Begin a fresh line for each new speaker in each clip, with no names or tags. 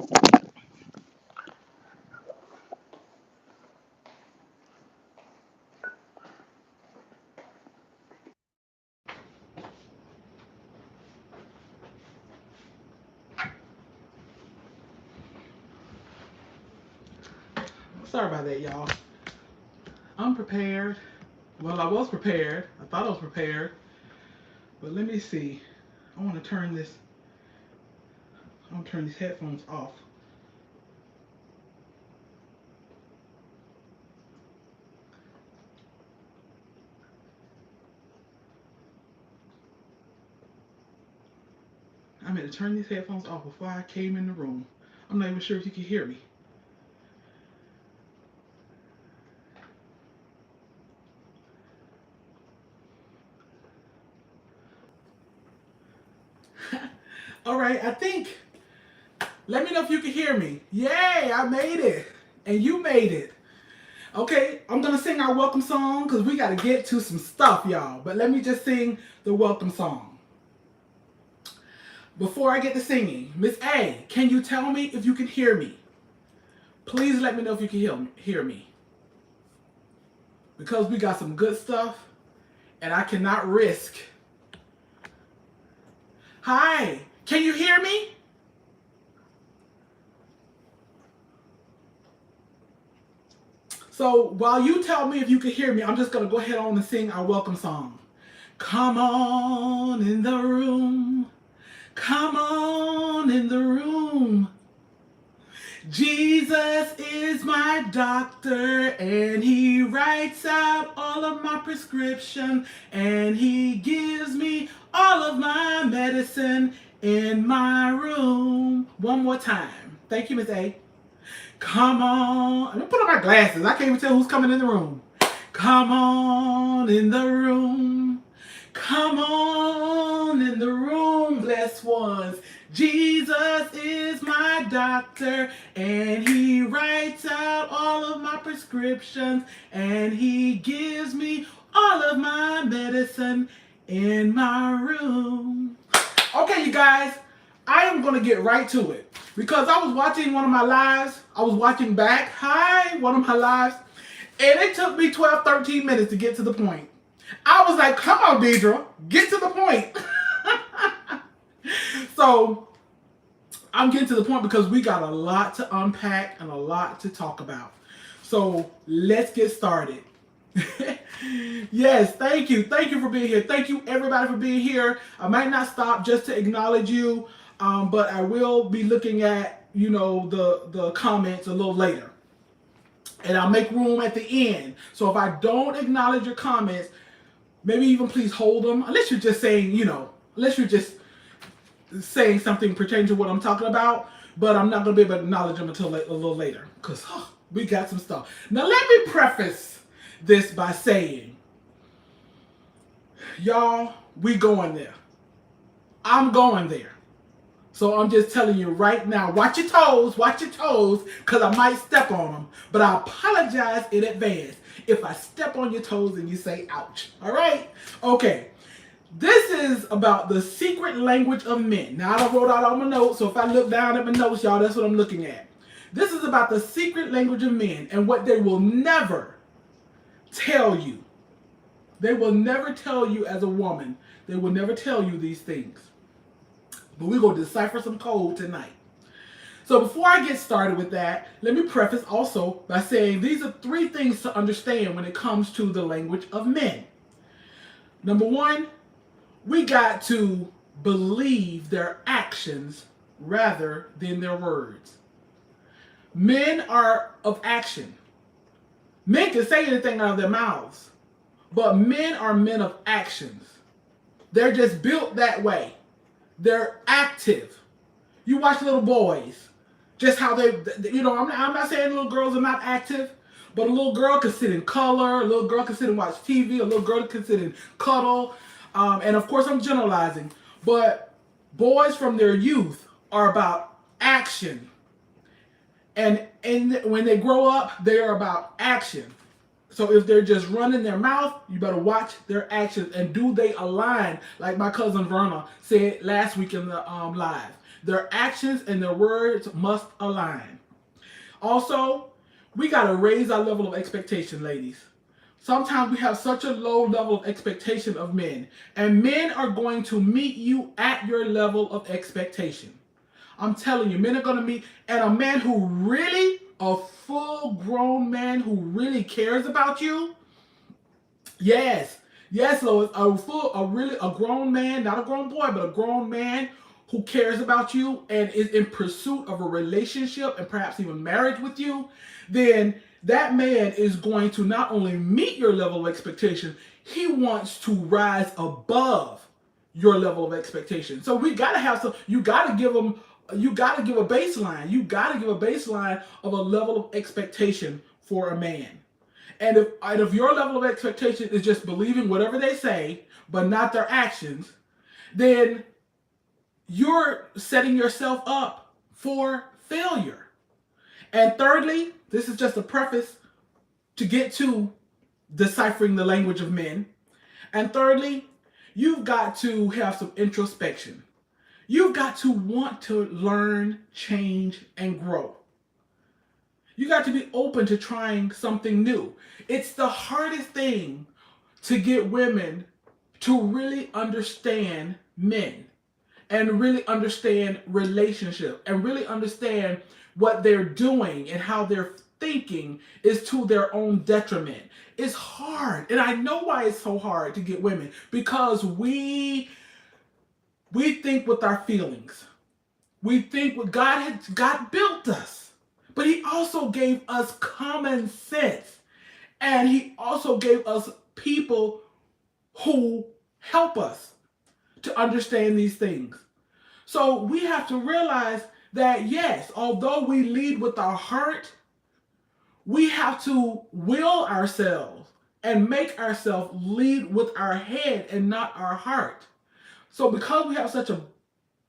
Sorry about that, y'all. I'm prepared. Well, I was prepared. I thought I was prepared. But let me see. I want to turn this. I want to turn these headphones off. I meant to turn these headphones off before I came in the room. I'm not even sure if you can hear me. All right, I think. Let me know if you can hear me. Yay, I made it. And you made it. Okay, I'm going to sing our welcome song because we got to get to some stuff, y'all. But let me just sing the welcome song. Before I get to singing, Miss A, can you tell me if you can hear me? Please let me know if you can hear me. Because we got some good stuff and I cannot risk. Hi, can you hear me? So while you tell me if you can hear me, I'm just going to go ahead on and sing our welcome song. Come on in the room. Come on in the room. Jesus is my doctor and he writes out all of my prescription and he gives me all of my medicine in my room. One more time. Thank you, Miss A. Come on. Let me put on my glasses. I can't even tell who's coming in the room. Come on in the room. Come on in the room, blessed ones. Jesus is my doctor and he writes out all of my prescriptions and he gives me all of my medicine in my room. Okay, you guys, I am going to get right to it because I was watching one of my lives. I was watching back, one of my lives, and it took me 12, 13 minutes to get to the point. I was like, come on, Deidre, get to the point. So I'm getting to the point because we got a lot to unpack and a lot to talk about. So let's get started. Yes, thank you. Thank you for being here. Thank you, everybody, for being here. I might not stop just to acknowledge you, but I will be looking at, the comments a little later. And I'll make room at the end. So if I don't acknowledge your comments, maybe even please hold them, unless you're just saying, unless you're just saying something pertaining to what I'm talking about. But I'm not going to be able to acknowledge them until a little later because we got some stuff. Now, let me preface this by saying, y'all, we going there. I'm going there. So I'm just telling you right now, watch your toes, because I might step on them. But I apologize in advance if I step on your toes and you say ouch. All right? Okay. This is about the secret language of men. Now, I wrote out all my notes, so if I look down at my notes, y'all, that's what I'm looking at. This is about the secret language of men and what they will never tell you. They will never tell you as a woman. They will never tell you these things. But we're going to decipher some code tonight. So before I get started with that, let me preface also by saying these are 3 things to understand when it comes to the language of men. Number 1, we got to believe their actions rather than their words. Men are of action. Men can say anything out of their mouths, but men are men of actions. They're just built that way. They're active. You watch little boys, just how they, I'm not saying little girls are not active, but a little girl can sit and color, a little girl can sit and watch TV, a little girl can sit and cuddle, and of course I'm generalizing, but boys from their youth are about action. And when they grow up, they are about action. So if they're just running their mouth, you better watch their actions and do they align, like my cousin Verna said last week in the live. Their actions and their words must align. Also, we got to raise our level of expectation, ladies. Sometimes we have such a low level of expectation of men, and men are going to meet you at your level of expectation. I'm telling you, men are going to meet, and a man who really, a full grown man who really cares about you, yes, yes, Lois, a grown man, not a grown boy, but a grown man who cares about you and is in pursuit of a relationship and perhaps even marriage with you, then that man is going to not only meet your level of expectation, he wants to rise above your level of expectation. So we gotta have some. You gotta give them. You gotta give a baseline. You gotta give a baseline of a level of expectation for a man. And if your level of expectation is just believing whatever they say, but not their actions, then you're setting yourself up for failure. And thirdly, this is just a preface to get to deciphering the language of men. And thirdly, you've got to have some introspection. You've got to want to learn, change, and grow. You got to be open to trying something new. It's the hardest thing to get women to really understand men and really understand relationship and really understand what they're doing and how they're thinking is to their own detriment. It's hard. And I know why it's so hard to get women, because we think with our feelings. We think what God built us. But he also gave us common sense. And he also gave us people who help us to understand these things. So we have to realize that, yes, although we lead with our heart, we have to will ourselves and make ourselves lead with our head and not our heart. So because we have such a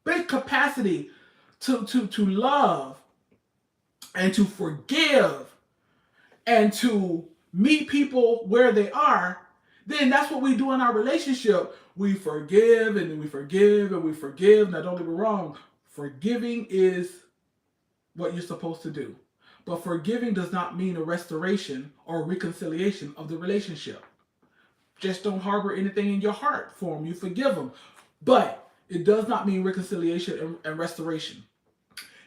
big capacity to love and to forgive and to meet people where they are, then that's what we do in our relationship. We forgive and we forgive and we forgive. Now, don't get me wrong. Forgiving is what you're supposed to do. But forgiving does not mean a restoration or reconciliation of the relationship. Just don't harbor anything in your heart for them. You forgive them. But it does not mean reconciliation and restoration.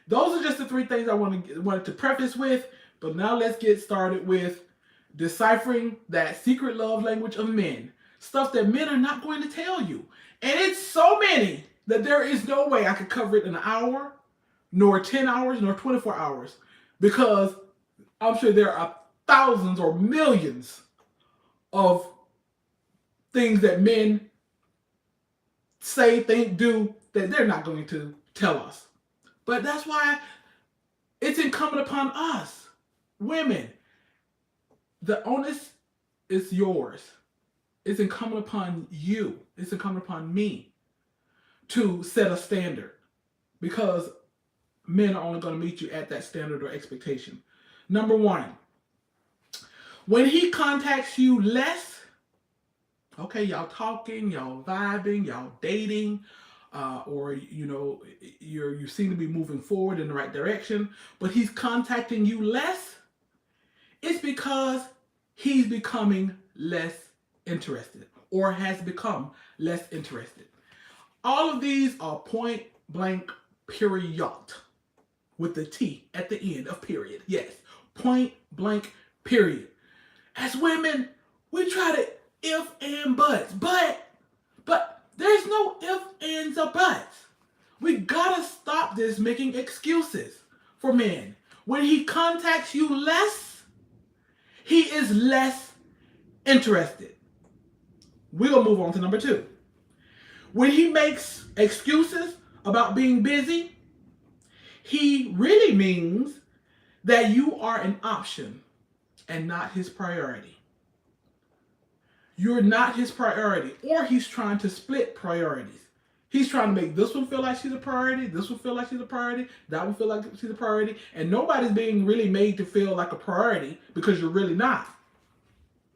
Those are just the three things I wanted to preface with. But now let's get started with deciphering that secret love language of men. Stuff that men are not going to tell you. And it's so many that there is no way I could cover it in an hour, nor 10 hours, nor 24 hours. Because I'm sure there are thousands or millions of things that men say, think, do that they're not going to tell us. But that's why it's incumbent upon us, women. The onus is yours. It's incumbent upon you. It's incumbent upon me to set a standard, because men are only going to meet you at that standard or expectation. Number one, when he contacts you less, okay, y'all talking, y'all vibing, y'all dating, or you seem to be moving forward in the right direction, but he's contacting you less, it's because he's becoming less interested or has become less interested. All of these are point blank period, with the T at the end of period. Yes, point blank period. As women, we try to if and buts, but there's no if, ands, or buts. We gotta stop this making excuses for men. When he contacts you less, he is less interested. We're gonna move on to number two. When he makes excuses about being busy, he really means that you are an option and not his priority. You're not his priority, or he's trying to split priorities. He's trying to make this one feel like she's a priority, this one feel like she's a priority, that one feel like she's a priority, and nobody's being really made to feel like a priority because you're really not.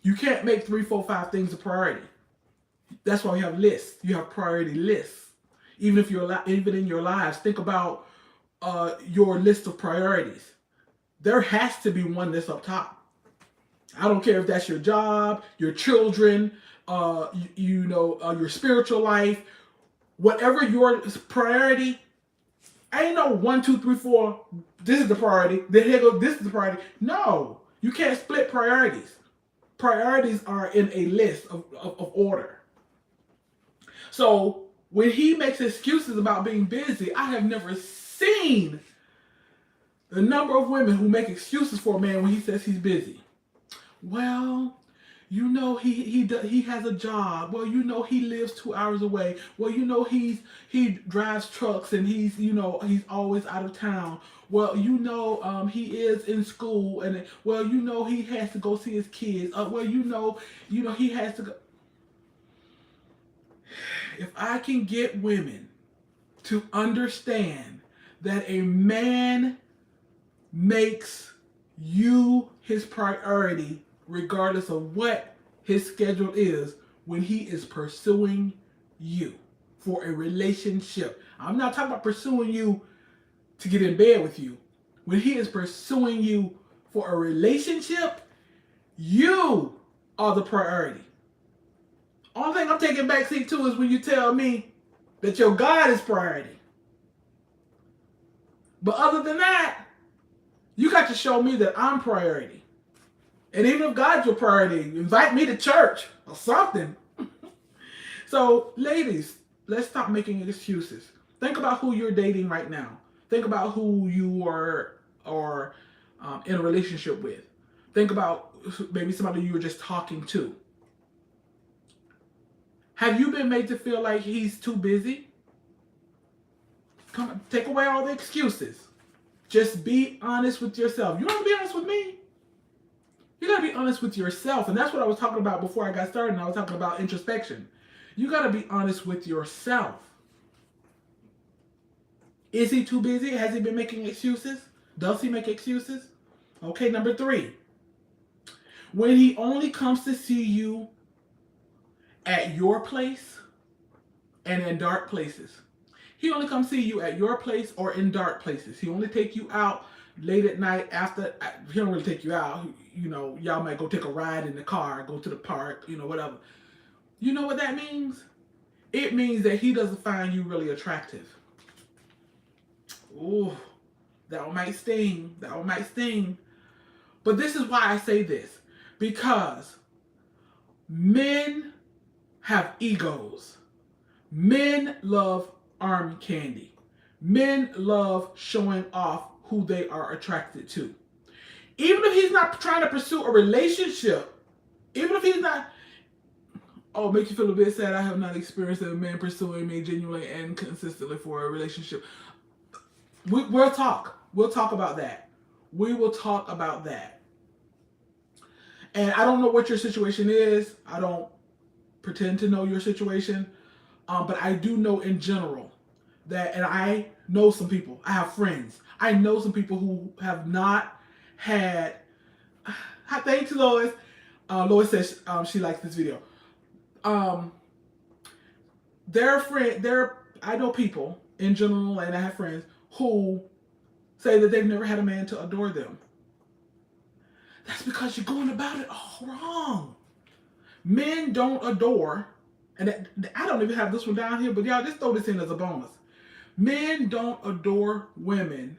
You can't make 3, 4, 5 things a priority. That's why we have lists. You have priority lists. Even if even in your lives, think about your list of priorities. There has to be one that's up top. I don't care if that's your job, your children, your spiritual life, whatever your priority. Ain't no 1, 2, 3, 4. This is the priority. Then here go. This is the priority. No, you can't split priorities. Priorities are in a list of order. So when he makes excuses about being busy, I have never seen the number of women who make excuses for a man when he says he's busy. Well, he has a job. Well, he lives 2 hours away. Well, he drives trucks and he's always out of town. Well, he is in school and he has to go see his kids. He has to go. If I can get women to understand that a man makes you his priority regardless of what his schedule is when he is pursuing you for a relationship. I'm not talking about pursuing you to get in bed with you. When he is pursuing you for a relationship, you are the priority. Only thing I'm taking backseat to is when you tell me that your God is priority. But other than that, you got to show me that I'm priority. And even if God's your priority, invite me to church or something. So, ladies, let's stop making excuses. Think about who you're dating right now. Think about who you are in a relationship with. Think about maybe somebody you were just talking to. Have you been made to feel like he's too busy? Come on, take away all the excuses. Just be honest with yourself. You don't have to be honest with me. You got to be honest with yourself. And that's what I was talking about before I got started. And I was talking about introspection. You got to be honest with yourself. Is he too busy? Has he been making excuses? Does he make excuses? Okay, number 3. When he only comes to see you at your place and in dark places. He only comes see you at your place or in dark places. He only take you out late at night after. He don't really take you out. Y'all might go take a ride in the car, go to the park, whatever. You know what that means? It means that he doesn't find you really attractive. Ooh, that one might sting. That one might sting. But this is why I say this. Because men have egos. Men love arm candy. Men love showing off who they are attracted to. Even if he's not trying to pursue a relationship, even if he's not, it makes you feel a bit sad. I have not experienced a man pursuing me genuinely and consistently for a relationship. We'll talk. We'll talk about that. We will talk about that. And I don't know what your situation is. I don't pretend to know your situation. But I do know in general that, and I know some people, I have friends. I know some people who have not had, thanks Lois. Lois says she likes this video. I know people in general, and I have friends who say that they've never had a man to adore them. That's because you're going about it all wrong. Men don't adore, and I don't even have this one down here, but y'all just throw this in as a bonus. Men don't adore women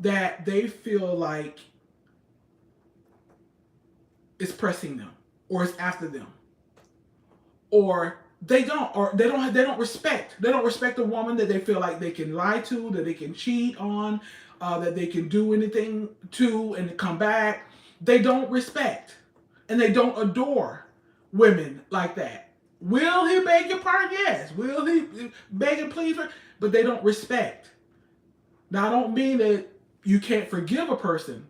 that they feel like it's pressing them or it's after them. Or they don't respect. They don't respect a woman that they feel like they can lie to, that they can cheat on, that they can do anything to and come back. They don't respect. And they don't adore women like that. Will he beg your pardon? Yes. Will he beg and plead for? But they don't respect. Now, I don't mean that you can't forgive a person,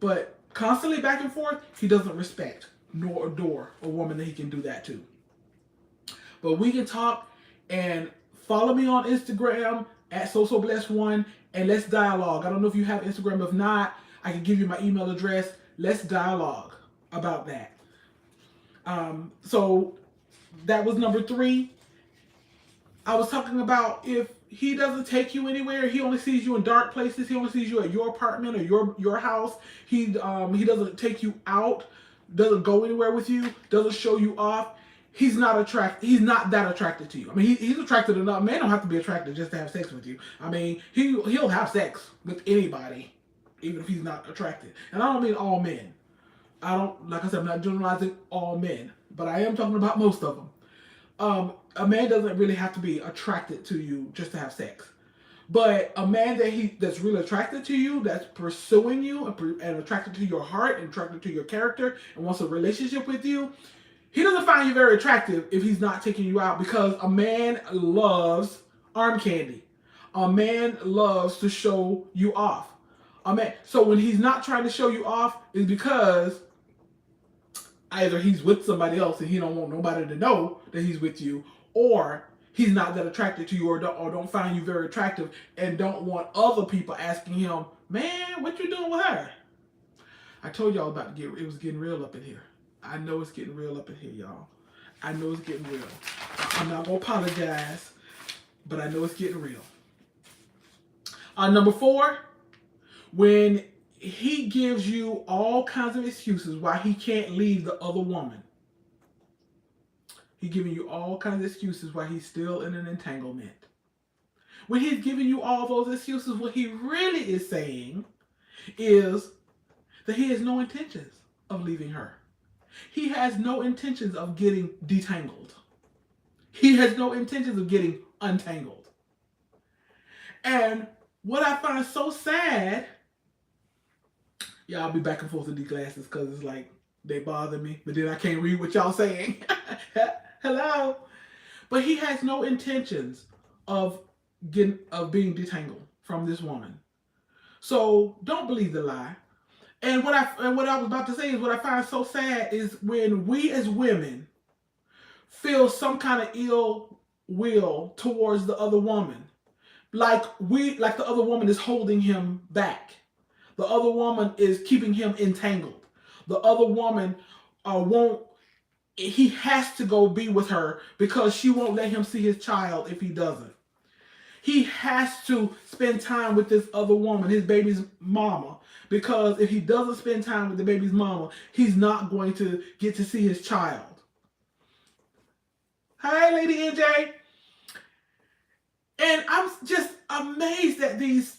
but constantly back and forth, he doesn't respect nor adore a woman that he can do that to. But we can talk, and follow me on Instagram at SoSoBlessed1, and let's dialogue. I don't know if you have Instagram. If not, I can give you my email address. Let's dialogue about that. So that was number 3. I was talking about if he doesn't take you anywhere, he only sees you in dark places. He only sees you at your apartment or your house. He doesn't take you out, doesn't go anywhere with you, doesn't show you off. He's not attracted. He's not that attracted to you. I mean, he's attracted enough. Men don't have to be attracted just to have sex with you. I mean, he'll have sex with anybody, even if he's not attracted. And I don't mean all men. I don't, like I said, I'm not generalizing all men, but I am talking about most of them. A man doesn't really have to be attracted to you just to have sex. But a man that's really attracted to you, that's pursuing you and attracted to your heart and attracted to your character and wants a relationship with you, he doesn't find you very attractive if he's not taking you out, because a man loves arm candy. A man loves to show you off. So when he's not trying to show you off, is because either he's with somebody else and he don't want nobody to know that he's with you, or he's not that attracted to you, or don't find you very attractive and don't want other people asking him, man, what you doing with her? I told y'all it was getting real up in here. I know it's getting real up in here, y'all. I know it's getting real. I'm not going to apologize, but I know it's getting real. Number 4, when he gives you all kinds of excuses why he can't leave the other woman. He's giving you all kinds of excuses why he's still in an entanglement. When he's giving you all those excuses, what he really is saying is that he has no intentions of leaving her. He has no intentions of getting detangled. He has no intentions of getting untangled. And what I find so sad, yeah, I'll be back and forth with these glasses because it's like they bother me, but then I can't read what y'all saying. Hello. But he has no intentions of being detangled from this woman. So don't believe the lie. And what I was about to say is, what I find so sad is when we as women feel some kind of ill will towards the other woman. Like the other woman is holding him back. The other woman is keeping him entangled. The other woman he has to go be with her because she won't let him see his child if he doesn't. He has to spend time with this other woman, his baby's mama, because if he doesn't spend time with the baby's mama, he's not going to get to see his child. Hi, Lady NJ. And I'm just amazed at these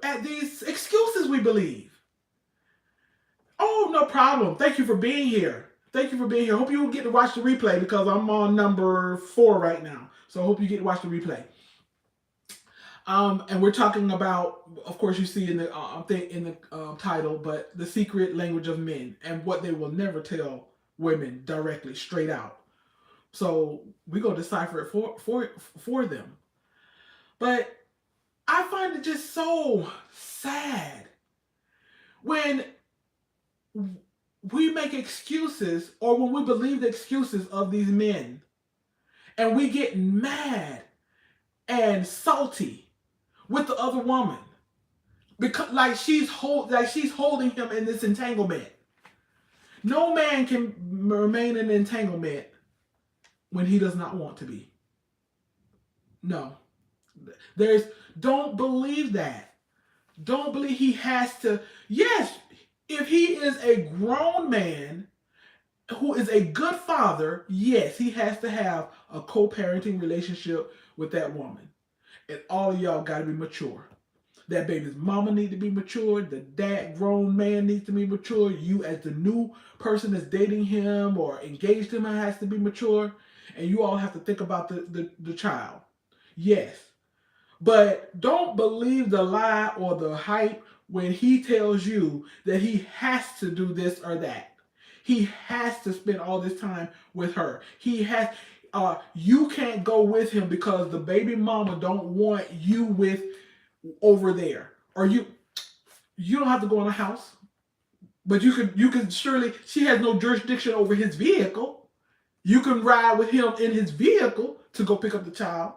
excuses we believe. Oh, no problem. Thank you for being here. Thank you for being here. Hope you will get to watch the replay because I'm on number 4 right now. So I hope you get to watch the replay. And we're talking about, of course, you see in the title, but the secret language of men and what they will never tell women directly, straight out. So we go decipher it for them. But I find it just so sad when we make excuses, or when we believe the excuses of these men, and we get mad and salty with the other woman because like she's holding him in this entanglement. No man can remain in an entanglement when he does not want to be. No. Don't believe that. Don't believe he has to. Yes, if he is a grown man who is a good father, yes, he has to have a co-parenting relationship with that woman. And all of y'all got to be mature. That baby's mama needs to be mature. The grown man needs to be mature. You as the new person that's dating him or engaged him has to be mature. And you all have to think about the child. Yes. But don't believe the lie or the hype when he tells you that he has to do this or that. He has to spend all this time with her. You can't go with him because the baby mama don't want you with over there. Or you don't have to go in a house. But you can surely, she has no jurisdiction over his vehicle. You can ride with him in his vehicle to go pick up the child.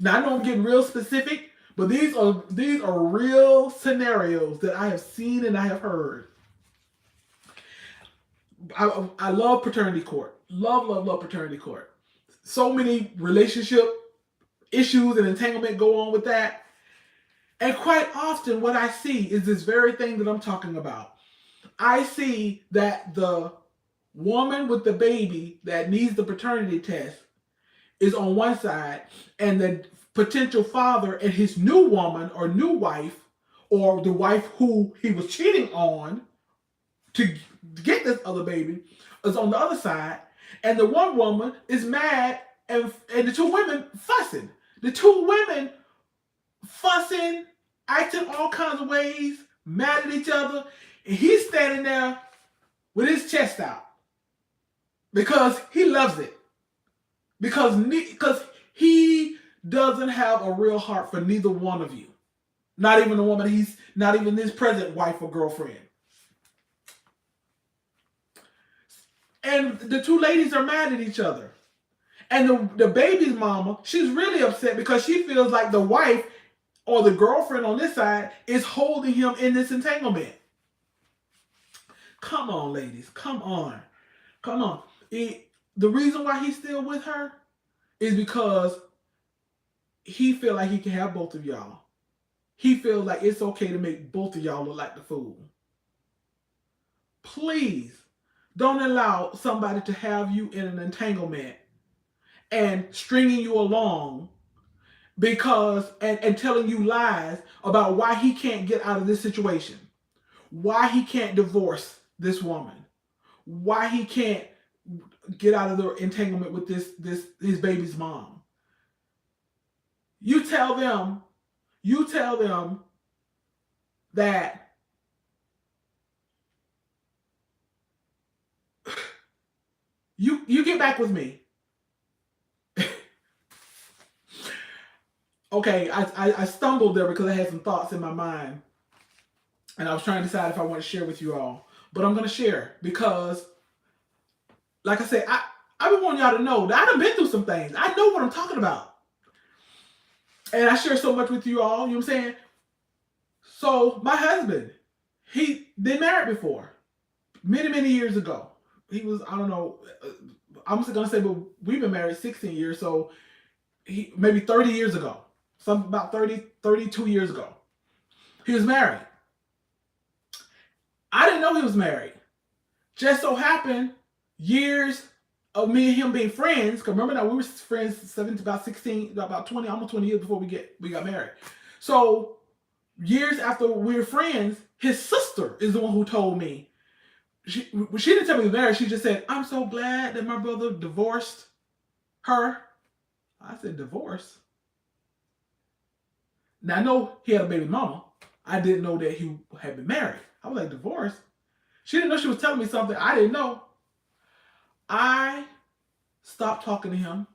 Now I know I'm getting real specific, but these are real scenarios that I have seen and I have heard. I love paternity court. Love paternity court. So many relationship issues and entanglement go on with that. And quite often what I see is this very thing that I'm talking about. I see that the woman with the baby that needs the paternity test is on one side, and the potential father and his new woman or new wife, or the wife who he was cheating on to get this other baby, is on the other side. And the one woman is mad, and the two women fussing. The two women fussing, acting all kinds of ways, mad at each other, and he's standing there with his chest out because he loves it. Because he doesn't have a real heart for neither one of you. Not even the woman, he's not even his present wife or girlfriend. And the two ladies are mad at each other. And the baby's mama, she's really upset because she feels like the wife or the girlfriend on this side is holding him in this entanglement. Come on, ladies. Come on. Come on. The reason why he's still with her is because he feels like he can have both of y'all. He feels like it's okay to make both of y'all look like the fool. Please don't allow somebody to have you in an entanglement and stringing you along because and telling you lies about why he can't get out of this situation, why he can't divorce this woman, why he can't get out of the entanglement with his baby's mom. You tell them that you get back with me. Okay, I stumbled there because I had some thoughts in my mind, and I was trying to decide if I want to share with you all. But I'm going to share because, like I said, I've been wanting y'all to know that I done been through some things. I know what I'm talking about. And I share so much with you all, you know what I'm saying? So, my husband, they married before, many, many years ago. He was, I don't know, I'm just going to say, but we've been married 16 years, so maybe 30 years ago. Something about 32 years ago. He was married. I didn't know he was married. Just so happened, years of me and him being friends, because remember now we were friends about 16, about 20, almost 20 years before we got married. So years after we were friends, his sister is the one who told me. She didn't tell me he was married. She just said, "I'm so glad that my brother divorced her." I said, "Divorce?" Now I know he had a baby mama. I didn't know that he had been married. I was like, "Divorce?" She didn't know she was telling me something I didn't know. I stopped talking to him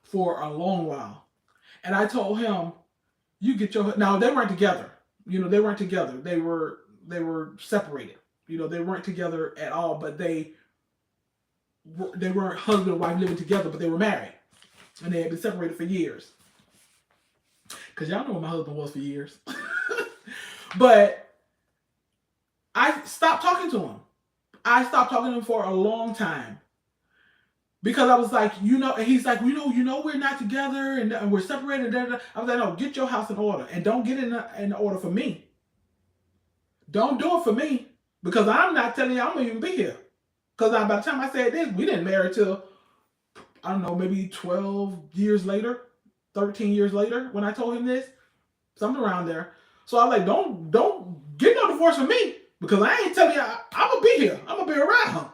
for a long while. And I told him, "You get your..." Now, they weren't together. You know, they weren't together. They were separated. You know, they weren't together at all, but they weren't husband and wife living together, but they were married. And they had been separated for years. Because y'all know where my husband was for years. But I stopped talking to him. I stopped talking to him for a long time. Because I was like, and he's like, we're not together and we're separated. I was like, "No, get your house in order. And don't get in order for me. Don't do it for me. Because I'm not telling you I'm going to even be here." Because by the time I said this, we didn't marry till, I don't know, maybe 12 years later, 13 years later when I told him this. Something around there. So I was like, don't get no divorce for me. Because I ain't telling you I'm going to be here. I'm going to be around.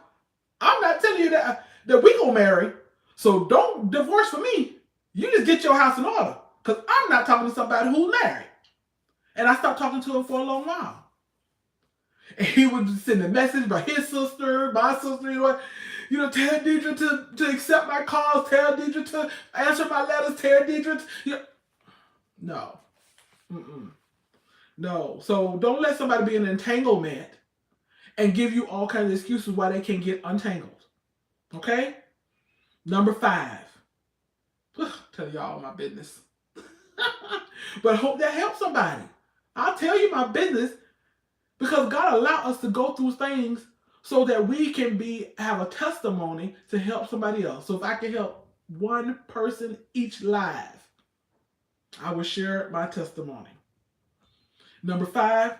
I'm not telling you that we going to marry. So don't divorce for me. You just get your house in order. Because I'm not talking to somebody who's married. And I stopped talking to him for a long while. And he would send a message by his sister, my sister, tell Deidre to accept my calls, tell Deidre to answer my letters, tell Deidre to, no. Mm-mm. No. So don't let somebody be in an entanglement and give you all kinds of excuses why they can't get untangled. Okay? Number 5. Tell y'all my business. But hope that helps somebody. I'll tell you my business because God allowed us to go through things so that we can have a testimony to help somebody else. So if I can help one person each live, I will share my testimony. Number 5,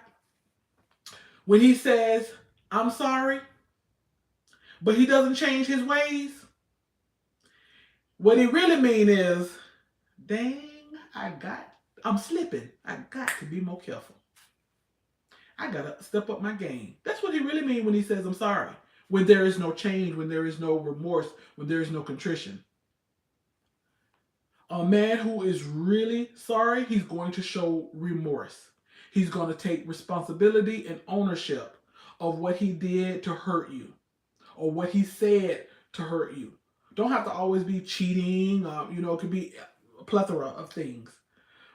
when he says, I'm sorry, but he doesn't change his ways, what he really mean is, dang, I'm slipping. I got to be more careful. I gotta step up my game. That's what he really mean when he says I'm sorry. When there is no change, when there is no remorse, when there is no contrition. A man who is really sorry, he's going to show remorse. He's going to take responsibility and ownership of what he did to hurt you or what he said to hurt you. Don't have to always be cheating. It could be a plethora of things.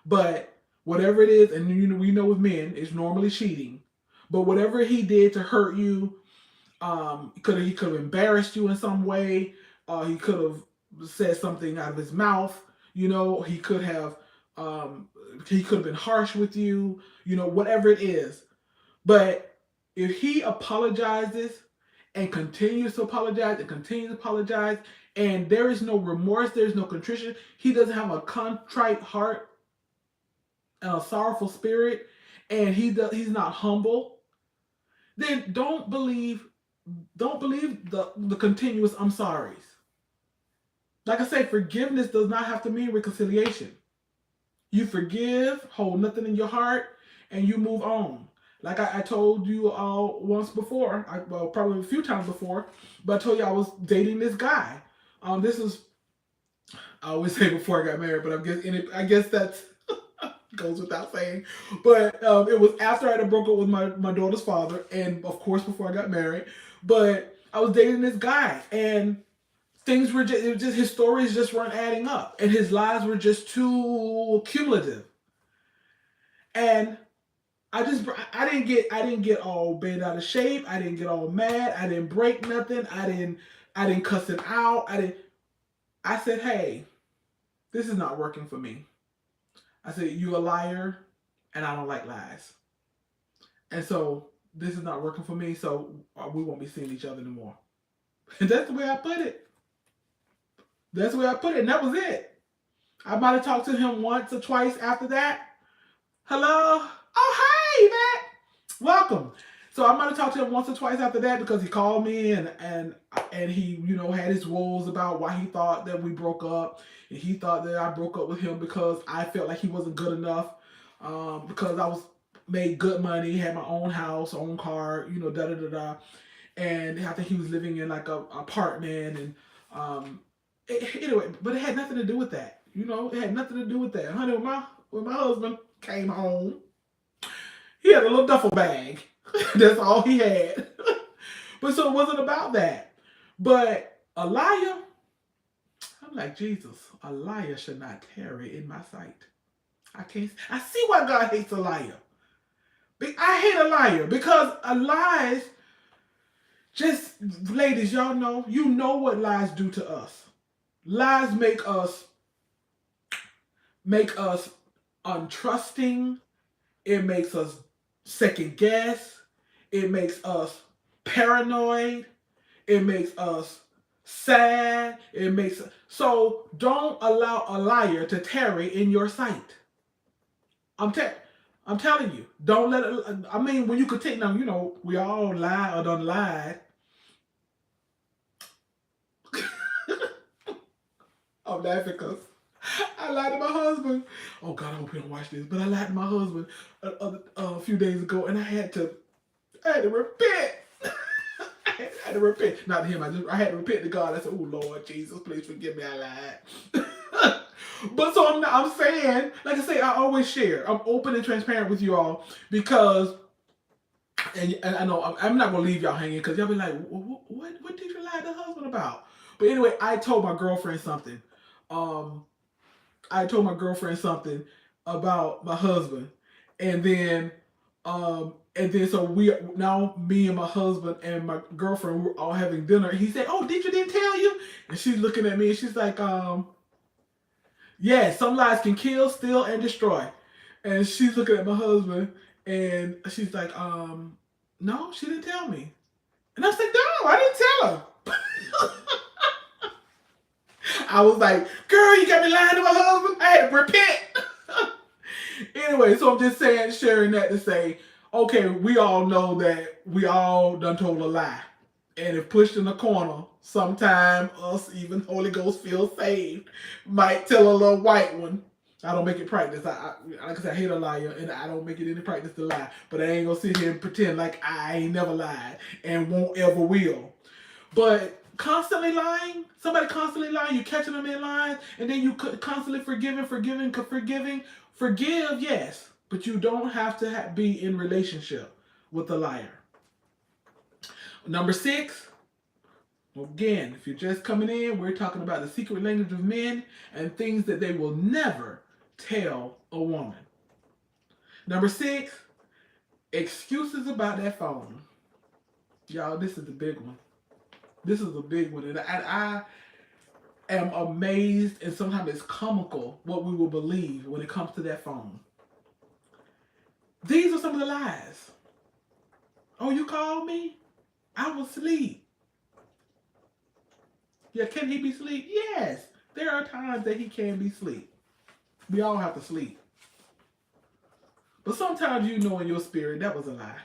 But whatever it is, and we know with men, it's normally cheating. But whatever he did to hurt you, he could have embarrassed you in some way. He could have said something out of his mouth. He could have been harsh with you. Whatever it is. But if he apologizes and continues to apologize and continues to apologize, and there is no remorse, there is no contrition, he doesn't have a contrite heart and a sorrowful spirit, and he's not humble, then don't believe the continuous I'm sorries. Like I said, forgiveness does not have to mean reconciliation. You forgive, hold nothing in your heart, and you move on. Like I told you all once before, probably a few times before, but I told you I was dating this guy. This is, I always say before I got married, but I guess that's goes without saying. But it was after I had broke up with my daughter's father, and of course before I got married. But I was dating this guy, and things were just his stories just weren't adding up, and his lies were just too cumulative. And I didn't get all bent out of shape. I didn't get all mad. I didn't break nothing. I didn't cuss him out. I said, hey, this is not working for me. I said, you a liar, and I don't like lies. And so this is not working for me, so we won't be seeing each other anymore. And that's the way I put it. That's the way I put it, and that was it. I might have talked to him once or twice after that. Hello? Oh, hey, Matt. Welcome. So I might have talked to him once or twice after that because he called me and he, had his woes about why he thought that we broke up. And he thought that I broke up with him because I felt like he wasn't good enough. Because I made good money, had my own house, own car, da-da-da-da. And I think he was living in like a apartment and anyway, but it had nothing to do with that. It had nothing to do with that. Honey, when my husband came home, he had a little duffel bag. That's all he had. But so it wasn't about that. But a liar, I'm like, Jesus, a liar should not tarry in my sight. I see why God hates a liar. I hate a liar because a lies, just, ladies, y'all know, what lies do to us. Lies make us untrusting. It makes us second guess. It makes us paranoid. It makes us sad. So don't allow a liar to tarry in your sight. I'm telling you, don't let it. When you could take now, we all lie or done lied. I'm laughing because I lied to my husband. Oh God, I hope you don't watch this. But I lied to my husband a few days ago, and I had to repent. I had to repent. Not to him. I had to repent to God. I said, "Oh Lord Jesus, please forgive me. I lied." But so I'm saying, like I say, I always share. I'm open and transparent with you all because, and I know I'm not gonna leave y'all hanging because y'all be like, "What did you lie to husband about?" But anyway, I told my girlfriend something. I told my girlfriend something about my husband, and then so me and my husband and my girlfriend were all having dinner. He said, "Oh, didn't tell you?" And she's looking at me and she's like, yeah, some lies can kill, steal, and destroy. And she's looking at my husband and she's like, no, she didn't tell me. And I said, no, I didn't tell her. I was like, girl, you got me lying to my husband. I had to repent. Anyway, so I'm just saying, sharing that to say, okay, we all know that we all done told a lie. And if pushed in the corner, sometime us, even Holy Ghost feel saved, might tell a little white one. I don't make it practice. Like I said, I hate a liar, and I don't make it any practice to lie. But I ain't gonna sit here and pretend like I ain't never lied and won't ever will. But constantly lying, somebody constantly lying, you catching them in lying, and then you constantly forgiving. Forgive, yes, but you don't have to be in relationship with the liar. Number 6, again, if you're just coming in, we're talking about the secret language of men and things that they will never tell a woman. Number 6, excuses about that phone. Y'all, this is the big one. This is a big one. And I am amazed, and sometimes it's comical what we will believe when it comes to that phone. These are some of the lies. Oh, you called me? I was asleep. Yeah, can he be asleep? Yes. There are times that he can be asleep. We all have to sleep. But sometimes you know in your spirit that was a lie.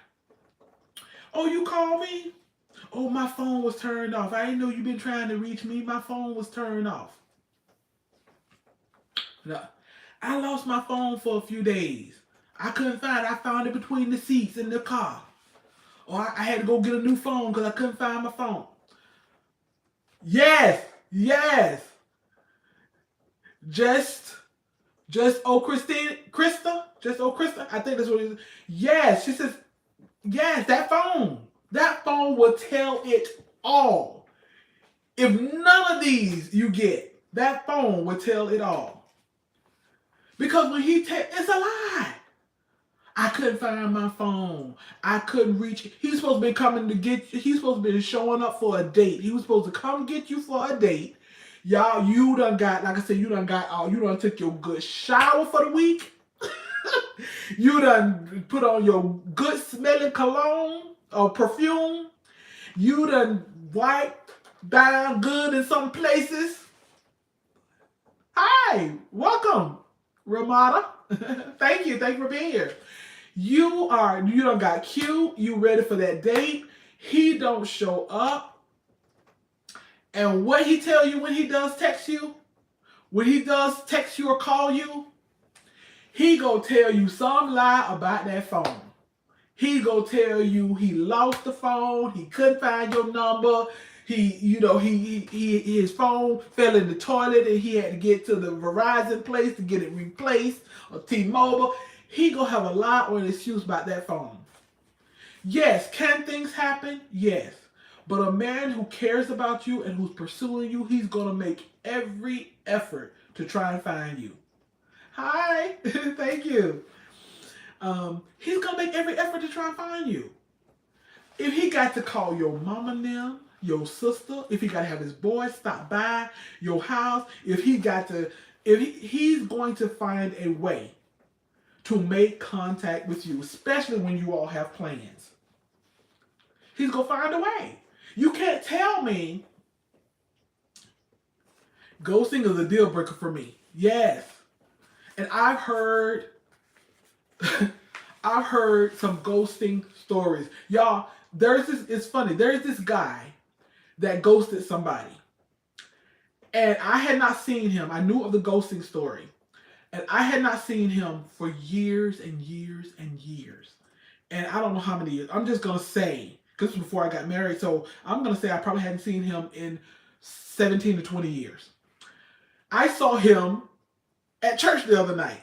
Oh, you called me? Oh, my phone was turned off. I didn't know you've been trying to reach me. My phone was turned off. Now, I lost my phone for a few days. I couldn't find it. I found it between the seats in the car. Or I had to go get a new phone because I couldn't find my phone. Yes. Just Krista, I think that's what it is. Yes, she says, yes, that phone will tell it all. If none of these you get, that phone will tell it all. Because when it's a lie. I couldn't find my phone. I couldn't reach. He's supposed to be coming to get you. He's supposed to be showing up for a date. He was supposed to come get you for a date. Y'all, you done got, like I said, you done took your good shower for the week. You done put on your good smelling cologne or perfume. You done wiped down good in some places. Hi, welcome, Ramada. Thank you for being here. You done got cute. You ready for that date. He don't show up. And what he tell you when he does text you? When he does text you or call you? He go tell you some lie about that phone. He go tell you he lost the phone. He couldn't find your number. His phone fell in the toilet and he had to get to the Verizon place to get it replaced, or T-Mobile. He gonna have a lie or an excuse about that phone. Yes, can things happen? Yes. But a man who cares about you and who's pursuing you, he's gonna make every effort to try and find you. Hi, thank you. He's gonna make every effort to try and find you. If he got to call your mama now, your sister, if he got to have his boy stop by your house, he's going to find a way to make contact with you, especially when you all have plans. He's going to find a way. You can't tell me ghosting is a deal breaker for me. Yes. And I've heard some ghosting stories. Y'all, it's funny. There's this guy that ghosted somebody. And I had not seen him. I knew of the ghosting story. And I had not seen him for years and years and years. And I don't know how many years. I'm just going to say, because this was before I got married, so I'm going to say I probably hadn't seen him in 17 to 20 years. I saw him at church the other night.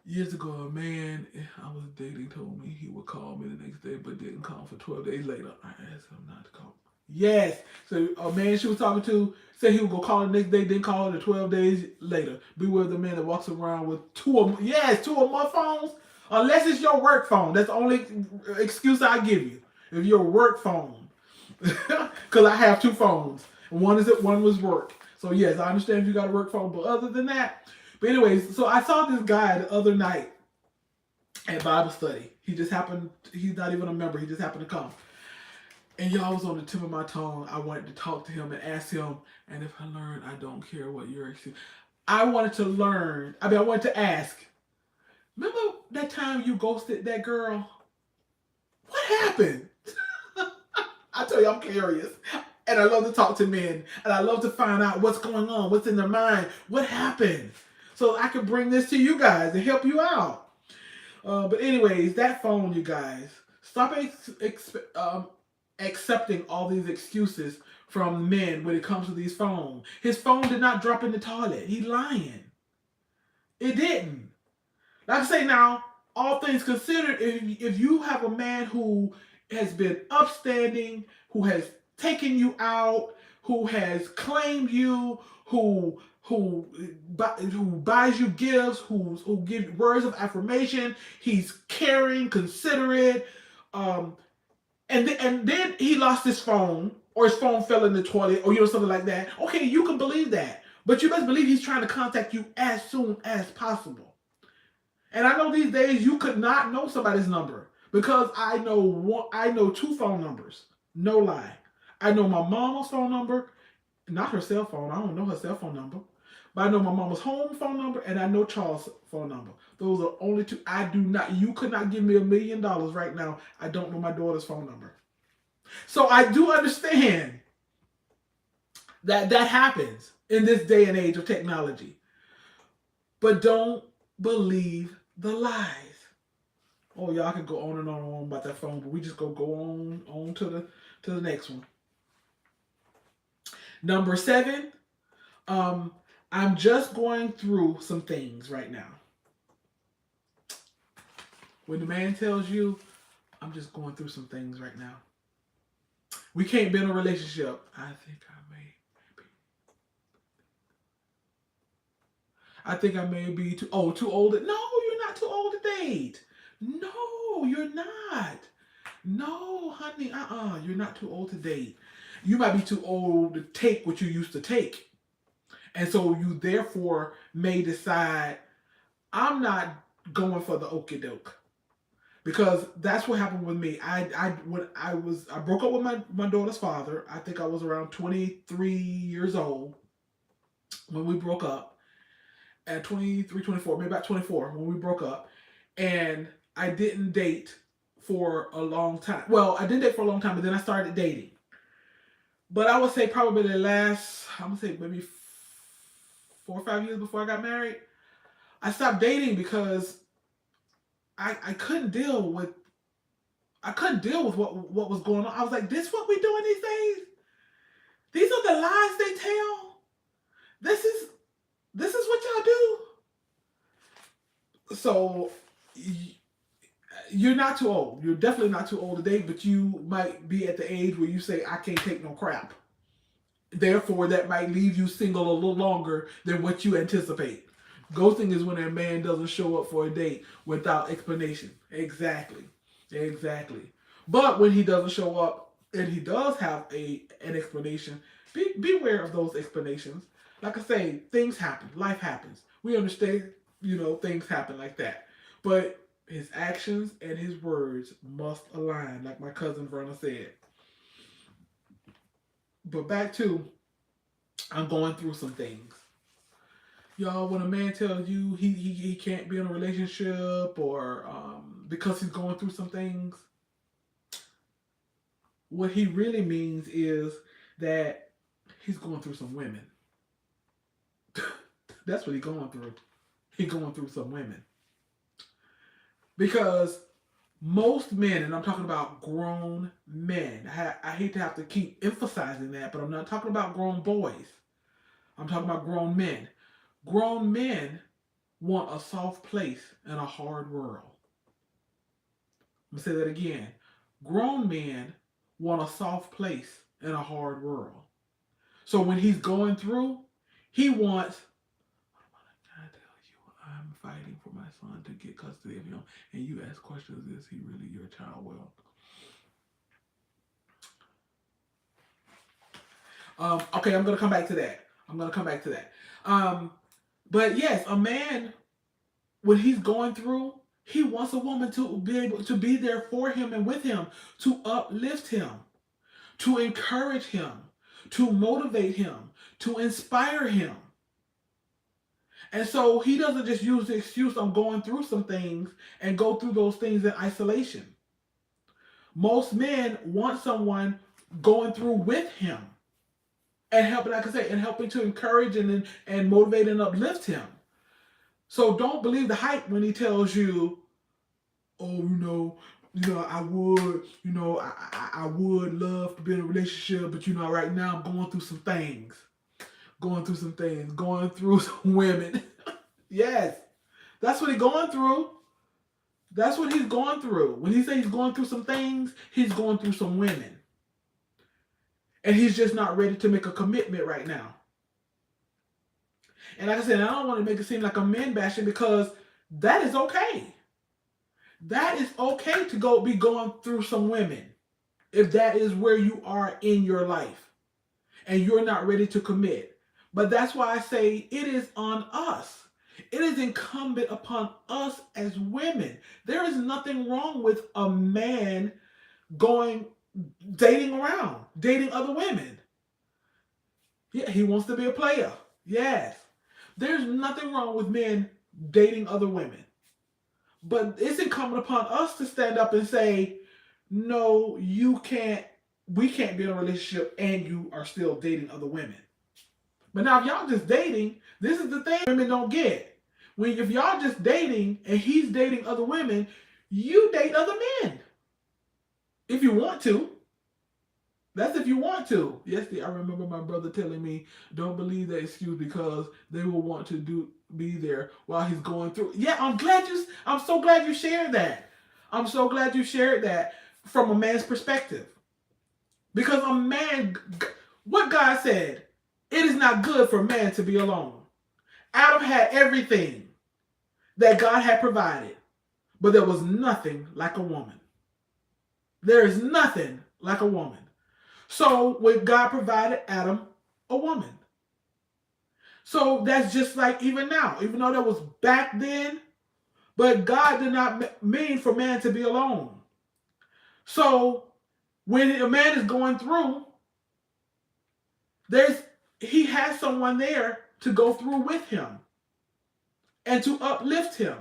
Years ago, a man I was dating told me he would call me the next day, but didn't call for 12 days later. I asked him not to call. Yes. So a man she was talking to said he would go call the next day, didn't call her 12 days later. Beware the man that walks around with two or more phones. Unless it's your work phone. That's the only excuse I give you. If your work phone. Because I have 2 phones. One was work. So yes, I understand if you got a work phone, but other than that. But anyways, so I saw this guy the other night at Bible study. He's not even a member, he just happened to come. And y'all was on the tip of my tongue. I wanted to talk to him and ask him, and if I learn, I don't care what your excuse. I wanted to learn. I wanted to ask. Remember that time you ghosted that girl? What happened? I tell you, I'm curious. And I love to talk to men. And I love to find out what's going on, what's in their mind, what happened. So I can bring this to you guys and help you out. But anyways, that phone, you guys. Stop accepting all these excuses from men when it comes to these phones. His phone did not drop in the toilet. He lying. It didn't. Like I say now, all things considered, if you have a man who has been upstanding, who has taken you out, who has claimed you, who buys you gifts, who gives words of affirmation, he's caring, considerate, and then he lost his phone, or his phone fell in the toilet, or something like that. Okay, you can believe that, but you best believe he's trying to contact you as soon as possible. And I know these days you could not know somebody's number, because I know two phone numbers. No lie. I know my mama's phone number, not her cell phone. I don't know her cell phone number. But I know my mama's home phone number, and I know Charles' phone number. Those are only two. You could not give me $1 million right now. I don't know my daughter's phone number. So I do understand that happens in this day and age of technology. But don't believe the lies. Oh, y'all can go on and on about that phone, but we just go on to the next one. Number 7, I'm just going through some things right now. When the man tells you, I'm just going through some things right now. We can't be in a relationship. I think I may be too old to. No, you're not too old to date. No, you're not. No, honey, you're not too old to date. You might be too old to take what you used to take. And so you therefore may decide, I'm not going for the okie doke. Because that's what happened with me. I broke up with my daughter's father. I think I was around 23 years old when we broke up. At 23, 24, maybe about 24 when we broke up. And I didn't date for a long time. Well, I didn't date for a long time, but then I started dating. But I would say probably the last, I'm going to say maybe 4 or 5 years before I got married, I stopped dating because I couldn't deal with what was going on. I was like, this what we doing these days? These are the lies they tell? This is what y'all do? So you're not too old. You're definitely not too old to date, but you might be at the age where you say, I can't take no crap. Therefore, that might leave you single a little longer than what you anticipate. Ghosting is when a man doesn't show up for a date without explanation. Exactly. But when he doesn't show up and he does have an explanation, beware of those explanations. Like I say, things happen. Life happens. We understand, things happen like that. But his actions and his words must align, like my cousin Verna said. But back to, I'm going through some things. Y'all, when a man tells you he can't be in a relationship or because he's going through some things, what he really means is that he's going through some women. That's what he's going through. He's going through some women. Because most men, and I'm talking about grown men, I hate to have to keep emphasizing that, but I'm not talking about grown boys. I'm talking about grown men. Grown men want a soft place in a hard world. I'm going to say that again. Grown men want a soft place in a hard world. So when he's going through, he wants, I tell you, I'm fighting for my son to get custody of him. And you ask questions, is he really your child? Well, okay, I'm going to come back to that. But yes, a man, when he's going through, he wants a woman to be able to be there for him and with him, to uplift him. to encourage him, to motivate him, to inspire him. And so he doesn't just use the excuse, I'm going through some things, and go through those things in isolation. Most men want someone going through with him and helping, like I say, and helping to encourage and motivate and uplift him. So don't believe the hype when he tells you, oh, I would, I would love to be in a relationship, but right now I'm going through some things. Going through some women. Yes. That's what he's going through. That's what he's going through. When he says he's going through some things, he's going through some women. And he's just not ready to make a commitment right now. And like I said, I don't want to make it seem like I'm men bashing, because that is okay. That is okay to be going through some women if that is where you are in your life and you're not ready to commit. But that's why I say it is on us. It is incumbent upon us as women. There is nothing wrong with a man dating around, dating other women. Yeah, he wants to be a player. Yes. There's nothing wrong with men dating other women. But it's incumbent upon us to stand up and say, no, you can't, we can't be in a relationship and you are still dating other women. But now if y'all just dating, this is the thing women don't get. If y'all just dating and he's dating other women, you date other men. If you want to. That's if you want to. Yesterday, I remember my brother telling me, don't believe that excuse because they will want to be there while he's going through. Yeah, I'm so glad you shared that. I'm so glad you shared that from a man's perspective. Because a man, what God said, it is not good for a man to be alone. Adam had everything that God had provided, but there was nothing like a woman. There is nothing like a woman. So when God provided Adam a woman. So that's just like even now, even though that was back then, but God did not mean for man to be alone. So when a man is going through, he has someone there to go through with him and to uplift him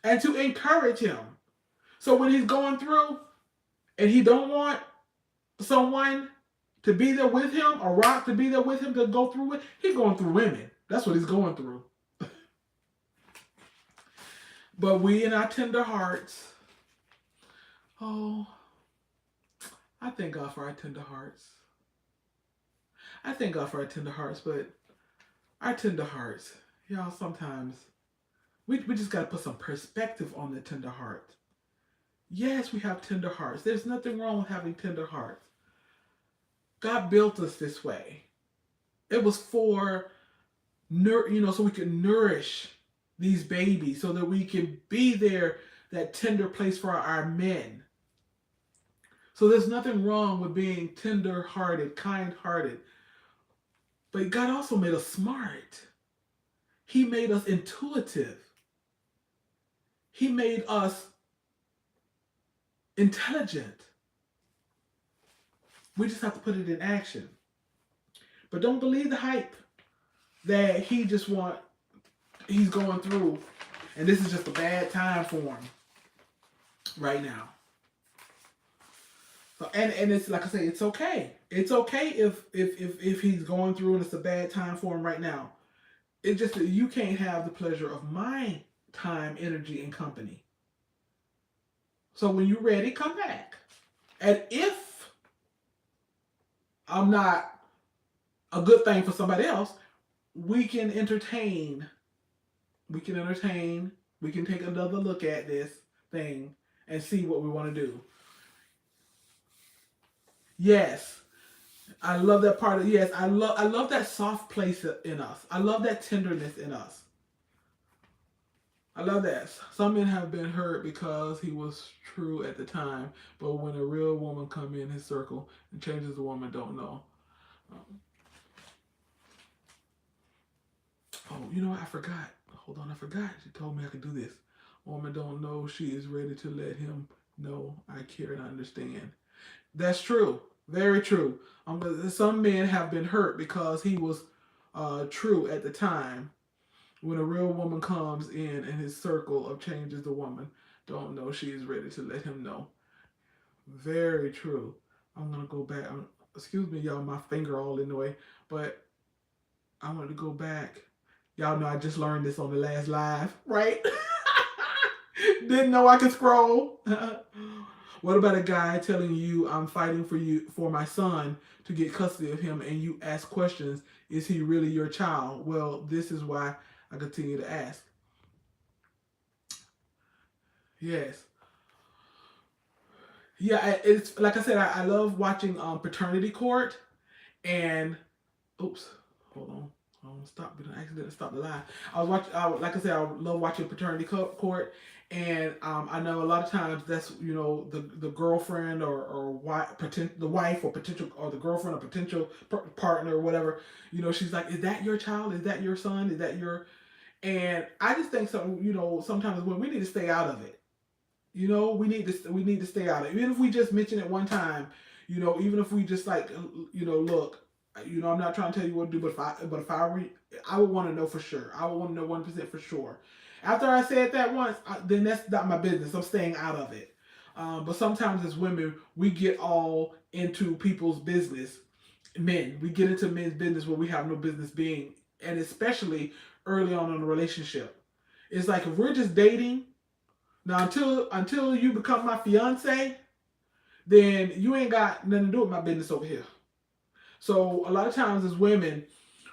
and to encourage him. So when he's going through and he don't want someone to be there with him, a rock to be there with him to go through with, he's going through women. That's what he's going through. But we in our tender hearts, I thank God for our tender hearts. I thank God for our tender hearts, but our tender hearts, y'all, sometimes we just got to put some perspective on the tender heart. Yes, we have tender hearts. There's nothing wrong with having tender hearts. God built us this way. It was for, so we can nourish these babies, so that we can be there, that tender place for our men. So there's nothing wrong with being tender-hearted, kind-hearted. But God also made us smart. He made us intuitive. He made us intelligent. We just have to put it in action. But don't believe the hype that he's going through, and this is just a bad time for him right now. So, and it's like I say, it's okay. It's okay if he's going through and it's a bad time for him right now. It's just that you can't have the pleasure of my time, energy, and company. So when you're ready, come back. And if I'm not a good thing for somebody else, we can entertain. We can take another look at this thing and see what we want to do. Yes. I love that part of, yes, I love that soft place in us. I love that tenderness in us. I love that. Some men have been hurt because he was true at the time, but when a real woman come in his circle and changes the woman, don't know. I forgot. Hold on, I forgot. She told me I could do this. A woman don't know she is ready to let him know I care and understand. That's true. Very true. Some men have been hurt because he was true at the time. When a real woman comes in and his circle of changes, the woman don't know she is ready to let him know. Very true. I'm gonna go back. Excuse me, y'all. My finger all in the way, but I want to go back. Y'all know I just learned this on the last live, right? Didn't know I could scroll. What about a guy telling you I'm fighting for you for my son to get custody of him and you ask questions, is he really your child? Well, this is why I continue to ask. Yes. Yeah, it's like I said, I love watching Paternity Court and oops, hold on. Stop! Did I accidentally stop the live? I was watching. Like I said, I love watching Paternity Court, and I know a lot of times that's the girlfriend or wife, the wife or potential or the girlfriend or potential partner or whatever. She's like, "Is that your child? Is that your son? Is that your?" And I just think something. Sometimes when we need to stay out of it. We need to stay out of it. Even if we just mention it one time. Even if we just like look. I'm not trying to tell you what to do, I would want to know for sure. I would want to know 1% for sure. After I said that once, then that's not my business. I'm staying out of it. But sometimes as women, we get all into people's business. Men, we get into men's business where we have no business being, and especially early on in a relationship. It's like if we're just dating now until you become my fiance, then you ain't got nothing to do with my business over here. So a lot of times as women,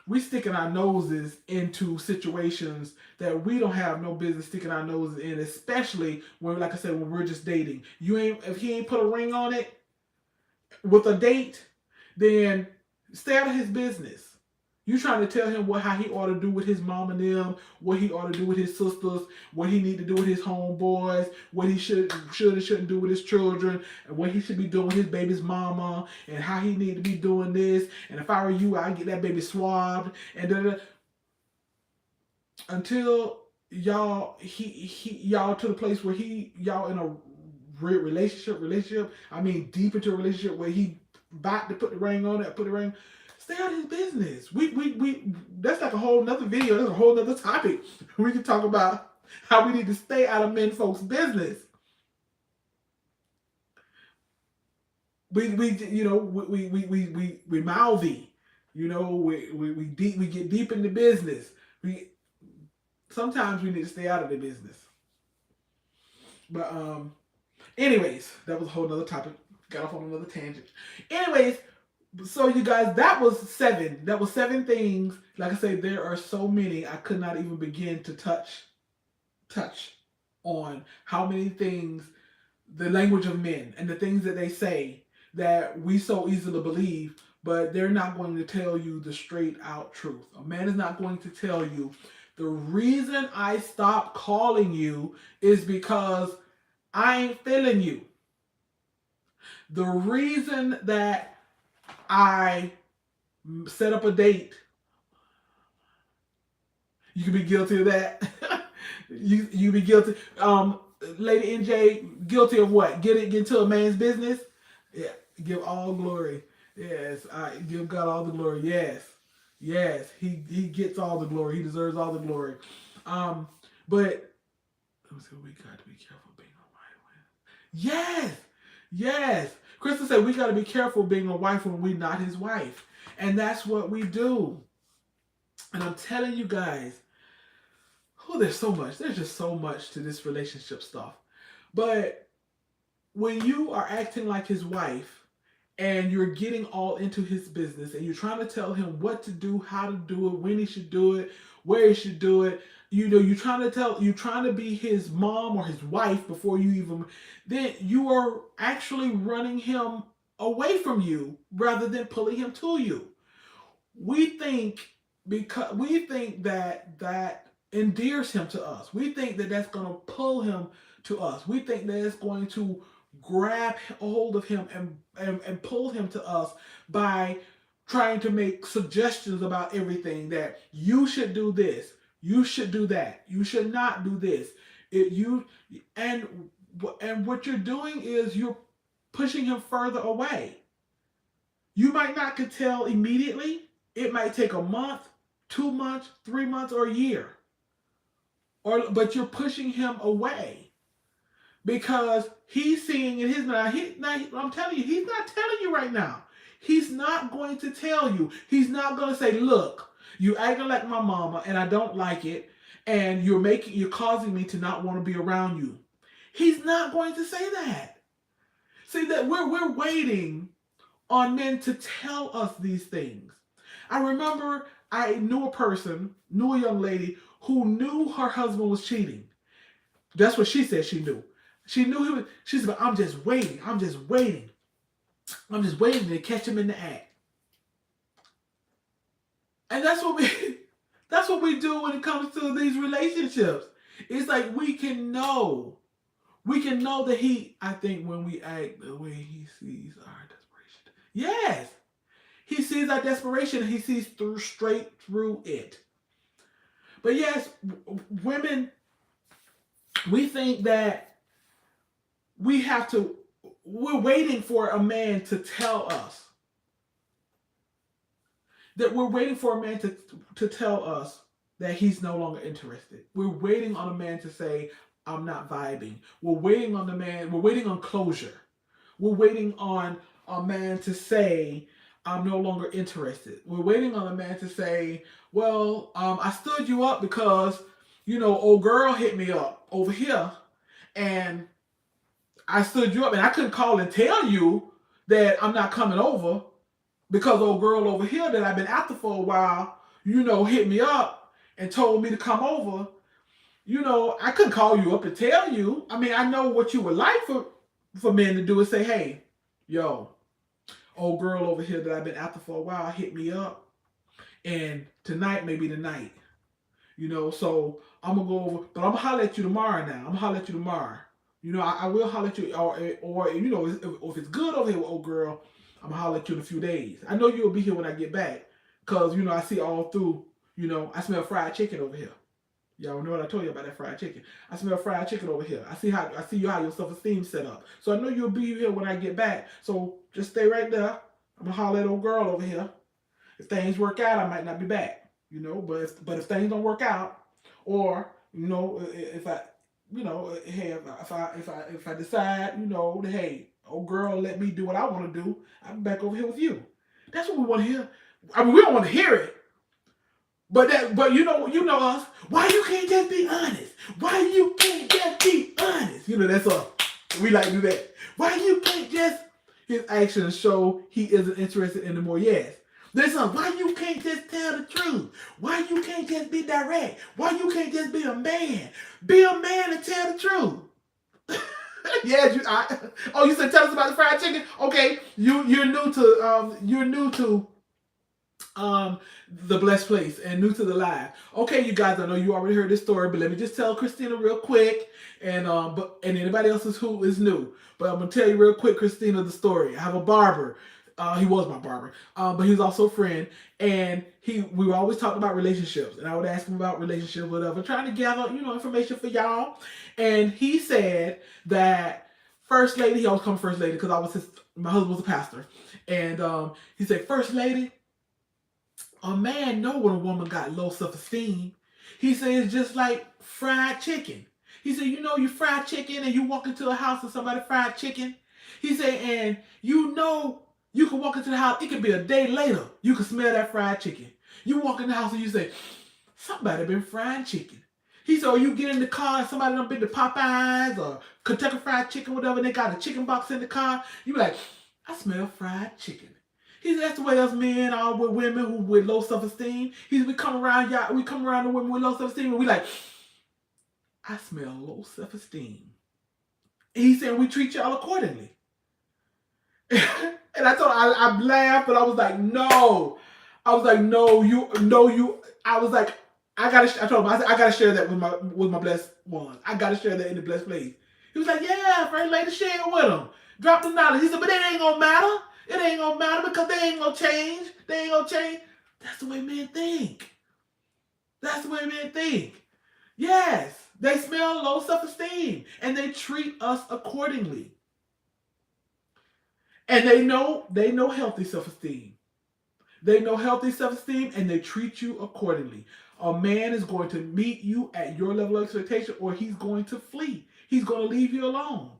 we sticking our noses into situations that we don't have no business sticking our noses in, especially when, like I said, when we're just dating. If he ain't put a ring on it with a date, then stay out of his business. You trying to tell him how he ought to do with his mom and them, what he ought to do with his sisters, what he need to do with his homeboys, what he should and shouldn't do with his children, and what he should be doing with his baby's mama, and how he need to be doing this. And if I were you, I'd get that baby swabbed. And until y'all to the place where y'all in a relationship. I mean, deep into a relationship where he about to put the ring on it, put the ring. Stay out of his business. We that's like a whole nother video. That's a whole nother topic. We can talk about how we need to stay out of men folks' business. We mouthy. We get deep in the business. Sometimes we need to stay out of the business. But anyways, that was a whole nother topic. Got off on another tangent. Anyways, so you guys, that was 7. That was 7 things. Like I say, there are so many I could not even begin to touch on how many things, the language of men and the things that they say that we so easily believe, but they're not going to tell you the straight out truth. A man is not going to tell you the reason I stopped calling you is because I ain't feeling you. The reason that I set up a date, you can be guilty of that. you be guilty. Lady NJ, guilty of what? Get into a man's business? Yeah. Give all glory. Yes. I give God all the glory. Yes. Yes. He gets all the glory. He deserves all the glory. But we got to be careful being a wife. Yes. Yes. Krista said we got to be careful being a wife when we're not his wife. And that's what we do. And I'm telling you guys, there's so much. There's just so much to this relationship stuff. But when you are acting like his wife and you're getting all into his business and you're trying to tell him what to do, how to do it, when he should do it, where he should do it, you're trying to be his mom or his wife before you even, then you are actually running him away from you rather than pulling him to you. We think that endears him to us. We think that that's going to pull him to us. We think that it's going to grab hold of him and pull him to us by trying to make suggestions about everything, that you should do this, you should do that, you should not do this. And what you're doing is you're pushing him further away. You might not could tell immediately. It might take a month, 2 months, 3 months, or a year. But you're pushing him away because he's seeing in his mind. I'm telling you, he's not telling you right now. He's not going to tell you. He's not going to say, "Look, you acting like my mama, and I don't like it, and you're causing me to not want to be around you." He's not going to say that. See that we're waiting on men to tell us these things. I remember I knew a young lady who knew her husband was cheating. That's what she said she knew. She knew he was. She said, "I'm just waiting. I'm just waiting. I'm just waiting to catch him in the act." And that's what we do when it comes to these relationships. It's like we can know that I think when we act the way he sees our desperation. Yes. He sees our desperation and he sees straight through it. But yes, women, we think that we're waiting for a man to tell us. That we're waiting for a man to tell us that he's no longer interested. We're waiting on a man to say, "I'm not vibing." We're waiting on closure. We're waiting on a man to say, "I'm no longer interested." We're waiting on a man to say, "Well, I stood you up because, old girl hit me up over here, and I stood you up, and I couldn't call and tell you that I'm not coming over because old girl over here that I've been after for a while, hit me up and told me to come over. I couldn't call you up and tell you. I mean, I know what you would like for men to do is say, 'Hey, yo, old girl over here that I've been after for a while hit me up, and tonight may be the night. So I'm gonna go over, but I'm gonna holler at you tomorrow. Now I'm gonna holler at you tomorrow. I will holler at you, or if it's good over here with old girl, I'm gonna holler at you in a few days. I know you'll be here when I get back, cause I see all through. I smell fried chicken over here. Y'all know what I told you about that fried chicken. I smell fried chicken over here. I see how your self-esteem set up. So I know you'll be here when I get back. So just stay right there. I'm gonna holler at old girl over here. If things work out, I might not be back. But if things don't work out, or if I hey, if I decide, that, hey, old girl, let me do what I want to do, I'm back over here with you. That's what we want to hear. I mean, we don't want to hear it. But you know us. Why you can't just be honest? Why you can't just be honest? That's all. We like to do that. Why you can't just his actions show he isn't interested anymore? Yes. Listen, why you can't just tell the truth? Why you can't just be direct? Why you can't just be a man? Be a man and tell the truth. Yeah, you said tell us about the fried chicken? Okay, you're new to the blessed place and new to the live. Okay, you guys, I know you already heard this story, but let me just tell Christina real quick, and anybody else who is new. But I'm gonna tell you real quick, Christina, the story. I have a barber. He was my barber, but he was also a friend, and we were always talking about relationships, and I would ask him about relationships, whatever, trying to gather information for y'all. And he said that first lady, he always called me first lady because my husband was a pastor, and he said first lady. A man know when a woman got low self-esteem. He said it's just like fried chicken. He said, you fried chicken and you walk into a house and somebody fried chicken. He said, and you can walk into the house, it could be a day later, you can smell that fried chicken. You walk in the house and you say, somebody been frying chicken. He said, or you get in the car and somebody done been to Popeyes or Kentucky Fried Chicken, whatever, and they got a chicken box in the car. You be like, I smell fried chicken. He said, that's the way us men are with women who with low self-esteem. We come around the women with low self-esteem and we like, I smell low self-esteem. And he said, we treat y'all accordingly. And I laughed, but I was like, no. I was like, no, you. I was like, I told him, I said, I gotta share that with my blessed one. I gotta share that in the blessed place. He was like, yeah, first lady, share it with him. Drop the knowledge. He said, but it ain't gonna matter. It ain't gonna matter because they ain't gonna change. They ain't gonna change. That's the way men think. That's the way men think. Yes, they smell low self-esteem and they treat us accordingly. And they know healthy self-esteem. They know healthy self-esteem and they treat you accordingly. A man is going to meet you at your level of expectation or he's going to flee. He's going to leave you alone.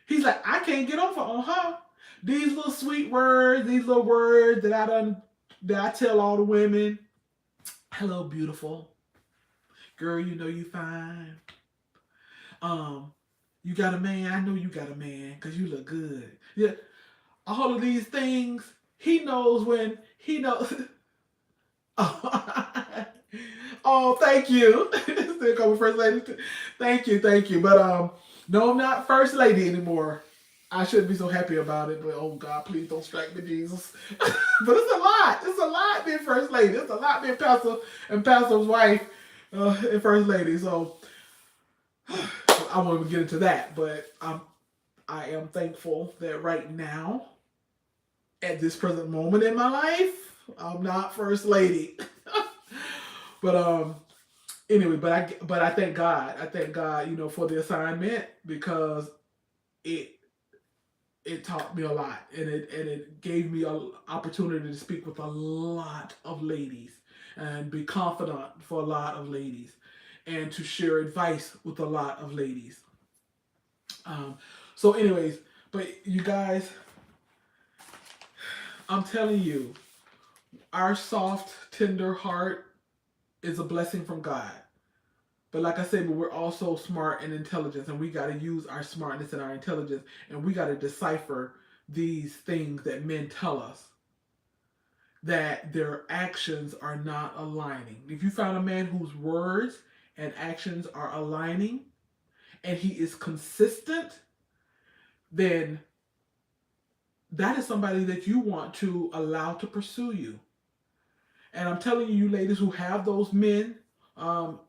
He's like, I can't get over on her. These little sweet words, these little words that I tell all the women. Hello, beautiful. Girl, you know you fine. Um, you got a man. I know you got a man because you look good. Yeah, all of these things. He knows when he knows. Oh, thank you. Still coming first lady. Thank you. But no, I'm not first lady anymore. I shouldn't be so happy about it, but oh God, please don't strike me, Jesus. But it's a lot. It's a lot being first lady. It's a lot being pastor and pastor's wife and first lady. So I won't even get into that, but I am thankful that right now, at this present moment in my life, I'm not first lady. But anyway, but I thank God. I thank God, for the assignment because it it taught me a lot and it gave me an opportunity to speak with a lot of ladies and be confident for a lot of ladies and to share advice with a lot of ladies. Um, so, anyways, but you guys, I'm telling you, our soft, tender heart is a blessing from God. But like I said, but we're also smart and intelligent, and we got to use our smartness and our intelligence, and we got to decipher these things that men tell us that their actions are not aligning. If you found a man whose words and actions are aligning, and he is consistent, then that is somebody that you want to allow to pursue you. And I'm telling you, ladies who have those men,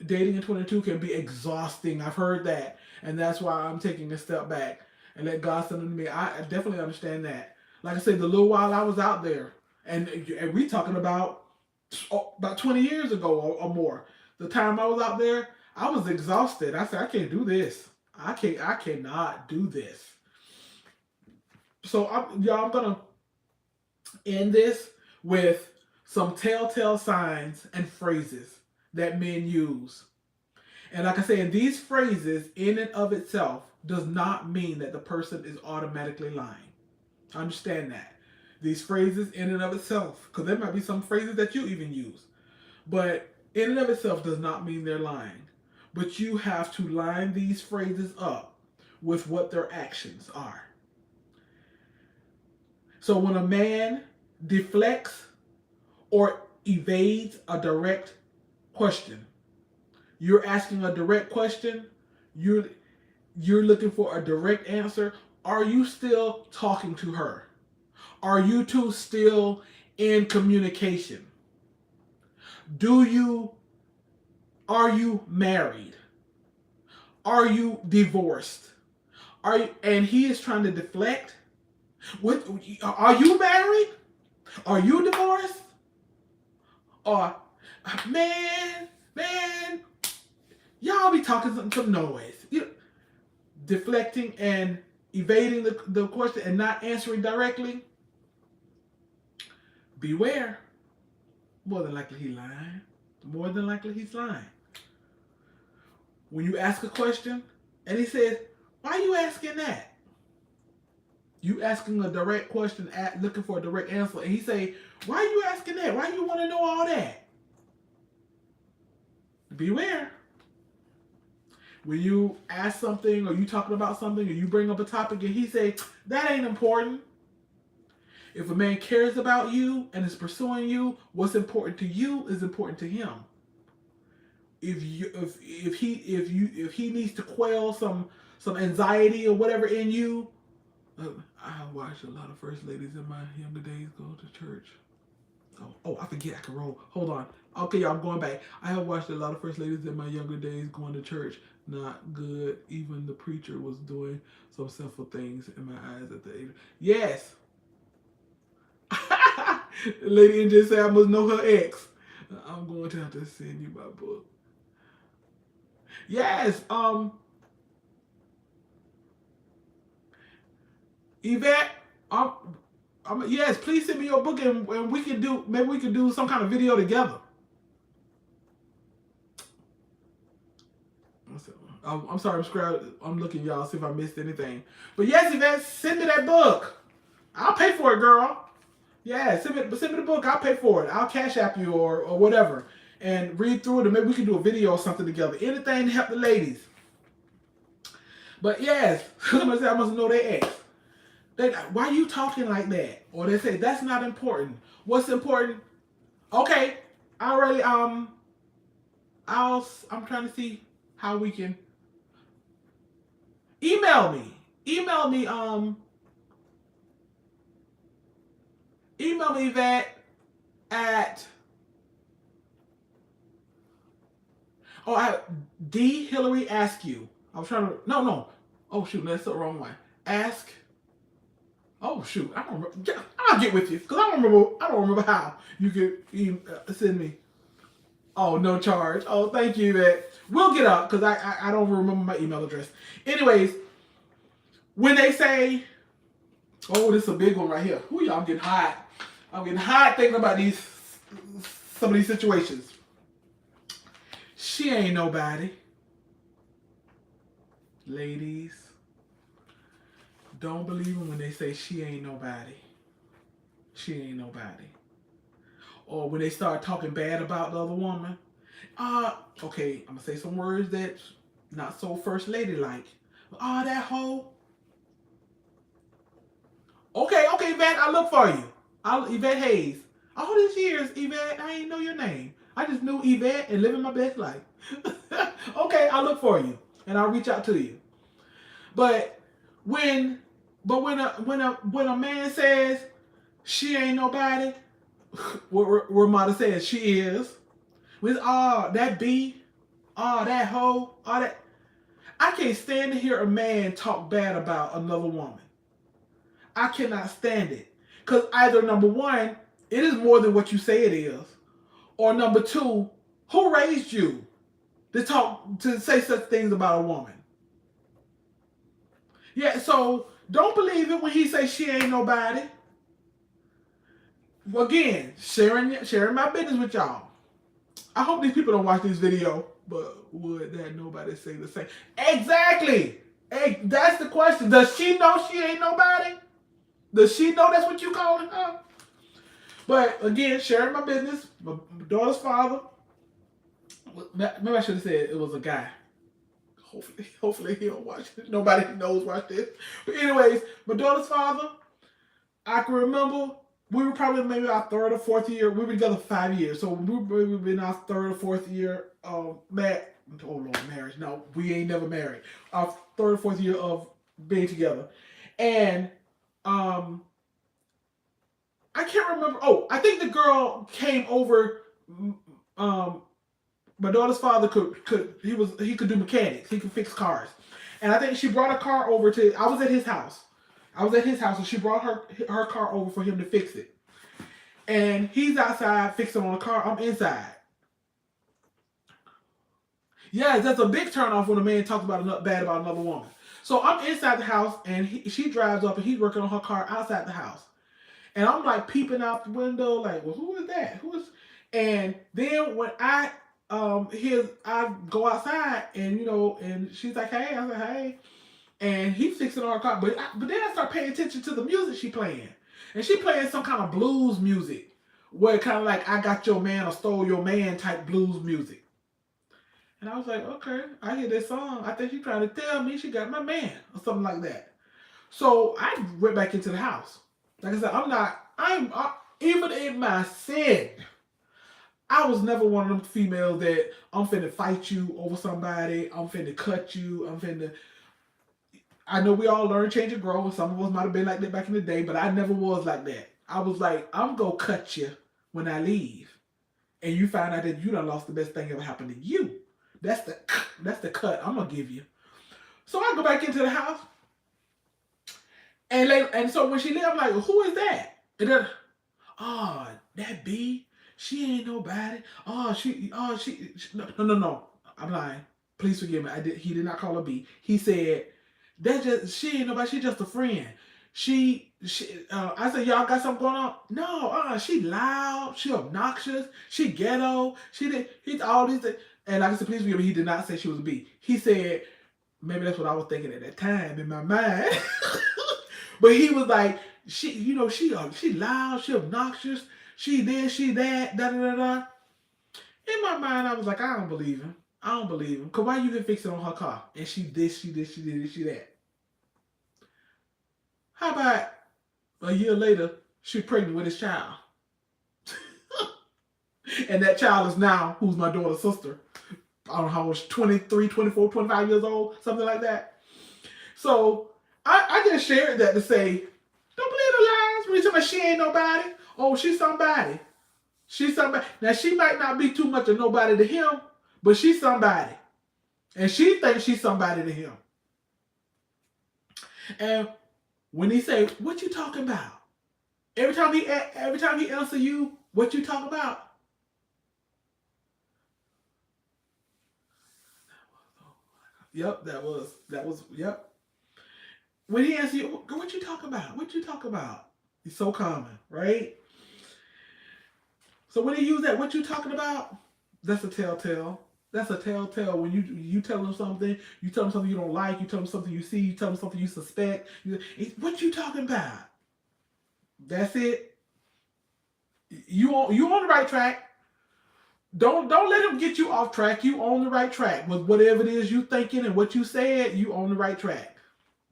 dating in 22 can be exhausting. I've heard that. And that's why I'm taking a step back and let God send them to me. I definitely understand that. Like I said, the little while I was out there, and we talking about 20 years ago or more. The time I was out there, I was exhausted. I said, I can't do this. I cannot do this. So I'm gonna end this with some telltale signs and phrases that men use. And like I said, these phrases in and of itself does not mean that the person is automatically lying. Understand that. These phrases in and of itself, because there might be some phrases that you even use, but in and of itself does not mean they're lying. But you have to line these phrases up with what their actions are. So when a man deflects or evades a direct question, you're asking a direct question, you're looking for a direct answer. Are you still talking to her? Are you two still in communication? Do you are you married? Are you divorced? And he is trying to deflect? What are you married? Are you divorced? Or man, y'all be talking some noise. Deflecting and evading the question and not answering directly. Beware. More than likely he's lying. More than likely he's lying. When you ask a question and he says, why are you asking that? You asking a direct question, looking for a direct answer, and he say, why are you asking that? Why do you want to know all that? Beware. When you ask something or you talking about something or you bring up a topic and he say, that ain't important. If a man cares about you and is pursuing you, what's important to you is important to him. If he needs to quell some anxiety or whatever in you, I watched a lot of first ladies in my younger days go to church. Oh, I forget I can roll. Hold on. Okay, y'all, I'm going back. I have watched a lot of first ladies in my younger days going to church. Not good. Even the preacher was doing some sinful things in my eyes at the age. Yes. Lady NJ said I must know her ex. I'm going to have to send you my book. Yes. Yvette, Yes, please send me your book and we can do, maybe we can do some kind of video together. I'm sorry, I'm looking, y'all, see if I missed anything. But yes, Yvette, send me that book. I'll pay for it, girl. Yeah, send me the book. I'll pay for it. I'll cash app you or whatever, and read through it, and maybe we can do a video or something together. Anything to help the ladies. But yes, somebody said I must know their ex. Why are you talking like that? Or they say that's not important. What's important? Okay, I already I'm trying to see how we can email me. Email me that at D Hillary Ask You. I was trying to no. Oh shoot, that's the wrong one. Ask. Oh shoot, I don't remember. I'll get with you because I don't remember how you could send me. Oh, no charge. Oh, thank you. That we'll get up because I don't remember my email address. Anyways, when they say, oh, this is a big one right here. Ooh, y'all, I'm getting hot. I'm getting hot thinking about some of these situations. She ain't nobody. Ladies, don't believe them when they say she ain't nobody. She ain't nobody. Or when they start talking bad about the other woman. Okay, I'm gonna say some words that's not so first lady like. That hoe. Okay, Yvette, I'll look for you. Yvette Hayes. All these years, Yvette, I ain't know your name. I just knew Yvette and living my best life. Okay, I'll look for you and I'll reach out to you. But when a man says she ain't nobody, what Ramada says she is. With that B, that hoe, that. I can't stand to hear a man talk bad about another woman. I cannot stand it. Because either number one, it is more than what you say it is. Or number two, who raised you to say such things about a woman? Yeah, so don't believe it when he says she ain't nobody. Again, sharing my business with y'all. I hope these people don't watch this video, but would that nobody say the same? Exactly. Hey, that's the question. Does she know she ain't nobody? Does she know that's what you calling her? But again, sharing my business. My daughter's father. Maybe I should have said it was a guy. Hopefully he don't watch it. Nobody knows watch this. But anyways, my daughter's father. I can remember we were probably maybe our third or fourth year. We were together 5 years, so we've been our third or fourth year marriage. No, we ain't never married. Our third or fourth year of being together, and I can't remember. Oh, I think the girl came over. My daughter's father he could do mechanics. He could fix cars, and I think she brought a car over to. I was at his house. And she brought her car over for him to fix it. And he's outside fixing on a car. I'm inside. Yeah, that's a big turnoff when a man talks bad about another woman. So I'm inside the house, and she drives up, and he's working on her car outside the house. And I'm like peeping out the window, like, well, who is that? And then when I go outside, and and she's like, hey, I said, hey. And he's fixing our car. But then I start paying attention to the music she playing. And she playing some kind of blues music. Where kind of like I got your man or stole your man type blues music. And I was like, okay, I hear this song. I think she's trying to tell me she got my man or something like that. So I went back into the house. Like I said, even in my sin, I was never one of them females that I'm finna fight you over somebody. I'm finna cut you. I know we all learn, change, and grow. Some of us might have been like that back in the day, but I never was like that. I was like, I'm going to cut you when I leave. And you find out that you done lost the best thing ever happened to you. That's the cut I'm going to give you. So I go back into the house. And so when she leave, I'm like, who is that? And then, that B, she ain't nobody. No. I'm lying. Please forgive me. He did not call her B. He said, she ain't nobody. She just a friend. She I said, y'all got something going on? No, she loud, she obnoxious, she ghetto, she did, he's all these things. And like I said, please forgive me, he did not say she was a B. He said, maybe that's what I was thinking at that time in my mind. But he was like, she loud, she obnoxious, she this, she that, da da da da. In my mind, I was like, I don't believe him. I don't believe him. Cause why you can fix it on her car? And she this, she this, she did this, she that. How about a year later, she's pregnant with his child? And that child is now, who's my daughter's sister. I don't know how old, 23, 24, 25 years old, something like that. So I just shared that to say, don't believe the lies when you tell me she ain't nobody. Oh, she's somebody. She's somebody. Now, she might not be too much of nobody to him, but she's somebody. And she thinks she's somebody to him. And when he say, what you talking about? Every time he answer you, what you talk about? Yep, that was, yep. When he asks you, what you talk about? What you talk about? It's so common, right? So when he use that, what you talking about? That's a telltale. That's a telltale. When you tell them something, you tell them something you don't like, you tell them something you see, you tell them something you suspect. What you talking about? That's it. You on the right track. Don't let him get you off track. You on the right track with whatever it is you thinking and what you said. You on the right track.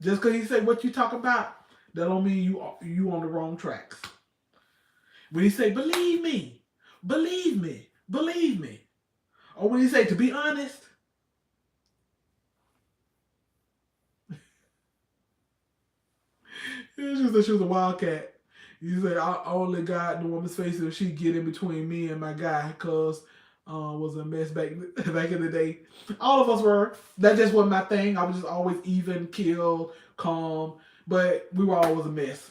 Just because he said what you talking about, that don't mean you on the wrong tracks. When he say believe me, believe me, believe me, or when he say to be honest, it's just that she was a wildcat. You say I only got the woman's face if she get in between me and my guy, because was a mess back in the day. All of us were. That just wasn't my thing. I was just always even, kill, calm, but we were always a mess.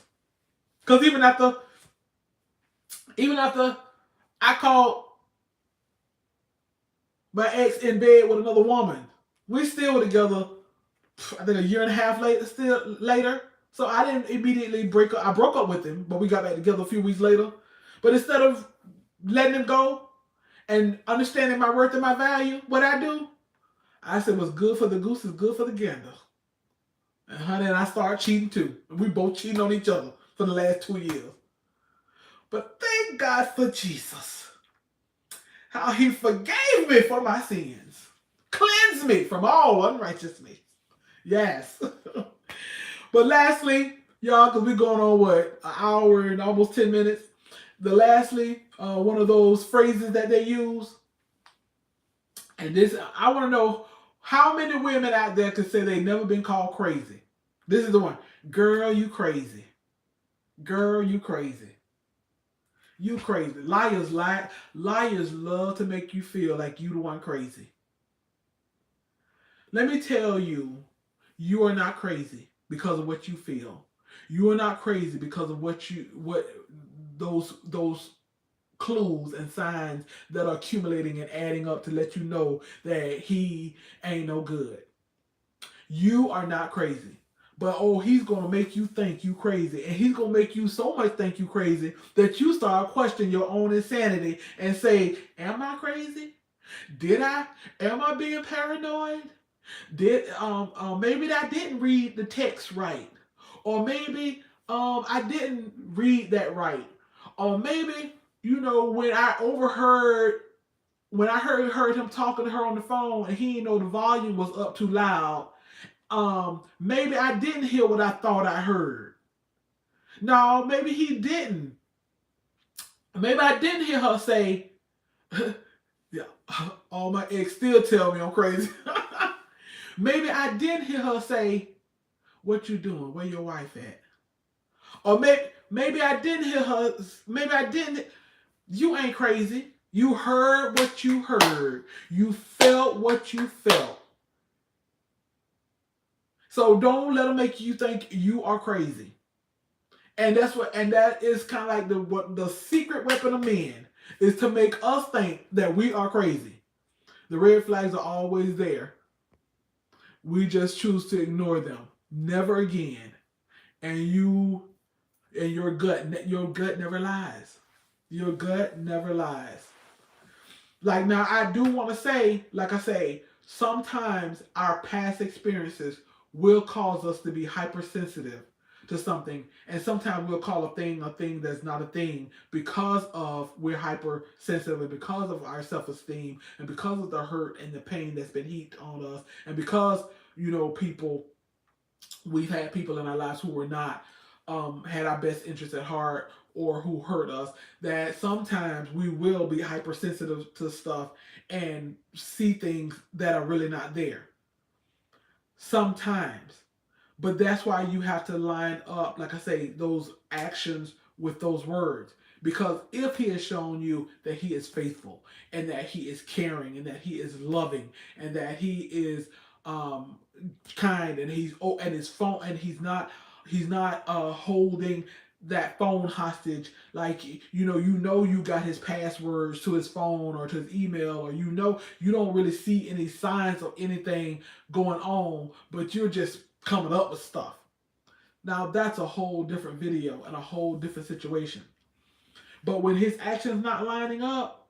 Cause even after I called my ex in bed with another woman, we still were together. I think a year and a half later. So I didn't immediately break up. I broke up with him, but we got back together a few weeks later. But instead of letting him go and understanding my worth and my value, what I do, I said, what's good for the goose is good for the gander. And honey, and I started cheating too. We both cheating on each other for the last 2 years. But thank God for Jesus. How he forgave me for my sins. Cleanse me from all unrighteousness. Yes. But lastly, y'all, because we're going on what, an hour and almost 10 minutes. Lastly, one of those phrases that they use. And this, I want to know how many women out there could say they've never been called crazy. This is the one. Girl, you crazy. Girl, you crazy. You crazy. Liars love to make you feel like you the one crazy. Let me tell you, you are not crazy because of what you feel. You are not crazy because of what those clues and signs that are accumulating and adding up to let you know that he ain't no good. You are not crazy. But he's gonna make you think you crazy, and he's gonna make you so much think you crazy that you start questioning your own insanity and say, "Am I crazy? Am I being paranoid? Maybe I didn't read the text right, or maybe I didn't read that right, or maybe when I heard him talking to her on the phone and he didn't know the volume was up too loud." Maybe I didn't hear what I thought I heard. No, maybe he didn't. Maybe I didn't hear her say, yeah, all my ex still tell me I'm crazy. Maybe I didn't hear her say, what you doing? Where your wife at? Or maybe I didn't hear her, you ain't crazy. You heard what you heard. You felt what you felt. So don't let them make you think you are crazy. And that is kind of like the secret weapon of men is to make us think that we are crazy. The red flags are always there. We just choose to ignore them. Never again. And you And your gut never lies. Your gut never lies. Like now, I do want to say, like I say, sometimes our past experiences will cause us to be hypersensitive to something, and sometimes we'll call a thing that's not a thing because of we're hypersensitive and because of our self-esteem and because of the hurt and the pain that's been heaped on us, and because people we've had people in our lives who were not had our best interests at heart or who hurt us, that sometimes we will be hypersensitive to stuff and see things that are really not there sometimes. But that's why you have to line up, like I say, those actions with those words. Because if he has shown you that he is faithful and that he is caring and that he is loving and that he is um, kind and his phone and he's not holding that phone hostage, like you got his passwords to his phone or to his email, or you don't really see any signs of anything going on, but you're just coming up with stuff. Now that's a whole different video and a whole different situation. But when his actions not lining up,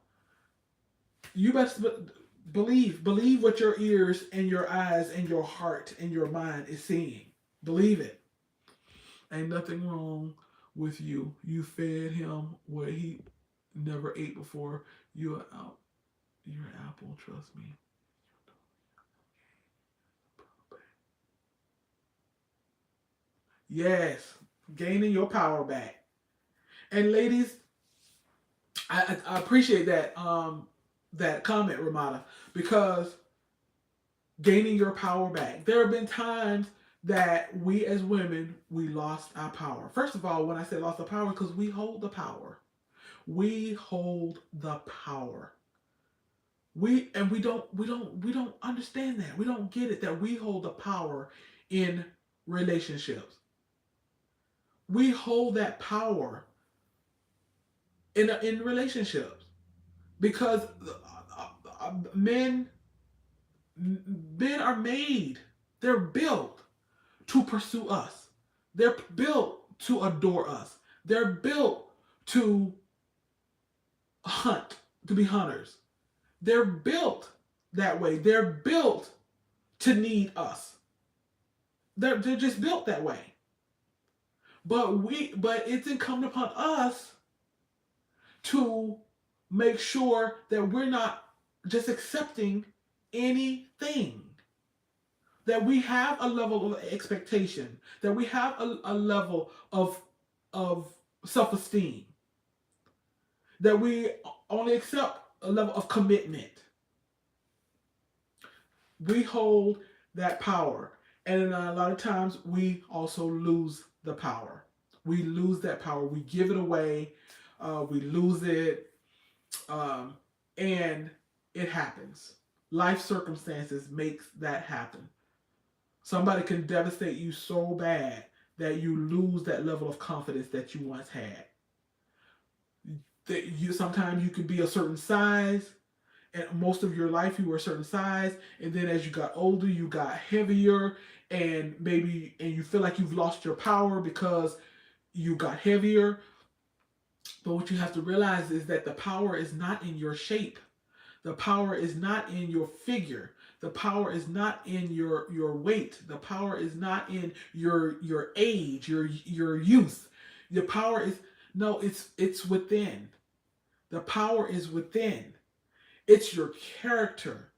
you best believe what your ears and your eyes and your heart and your mind is seeing. Believe it. Ain't nothing wrong with you. You fed him what he never ate before. You're out. You're an apple. Trust me. Yes, gaining your power back. And ladies, I appreciate that comment, Ramada, because gaining your power back. There have been times that we as women we lost our power. First of all, when I say lost the power, because we hold the power. We hold the power. We don't understand that. We don't get it that we hold the power in relationships. We hold that power in relationships because men men are made. They're built to pursue us. They're built to adore us. They're built to hunt, to be hunters. They're built that way. They're built to need us. They're just built that way. But it's incumbent upon us to make sure that we're not just accepting anything. That we have a level of expectation, that we have a level of self-esteem, that we only accept a level of commitment. We hold that power. And a lot of times we also lose the power. We lose that power. We give it away. We lose it. And it happens. Life circumstances makes that happen. Somebody can devastate you so bad that you lose that level of confidence that you once had. That you sometimes you could be a certain size, and most of your life you were a certain size, and then as you got older, you got heavier, and you feel like you've lost your power because you got heavier. But what you have to realize is that the power is not in your shape. The power is not in your figure. The power is not in your weight. The power is not in your age, your youth. The power is no, it's within. The power is within. It's your character.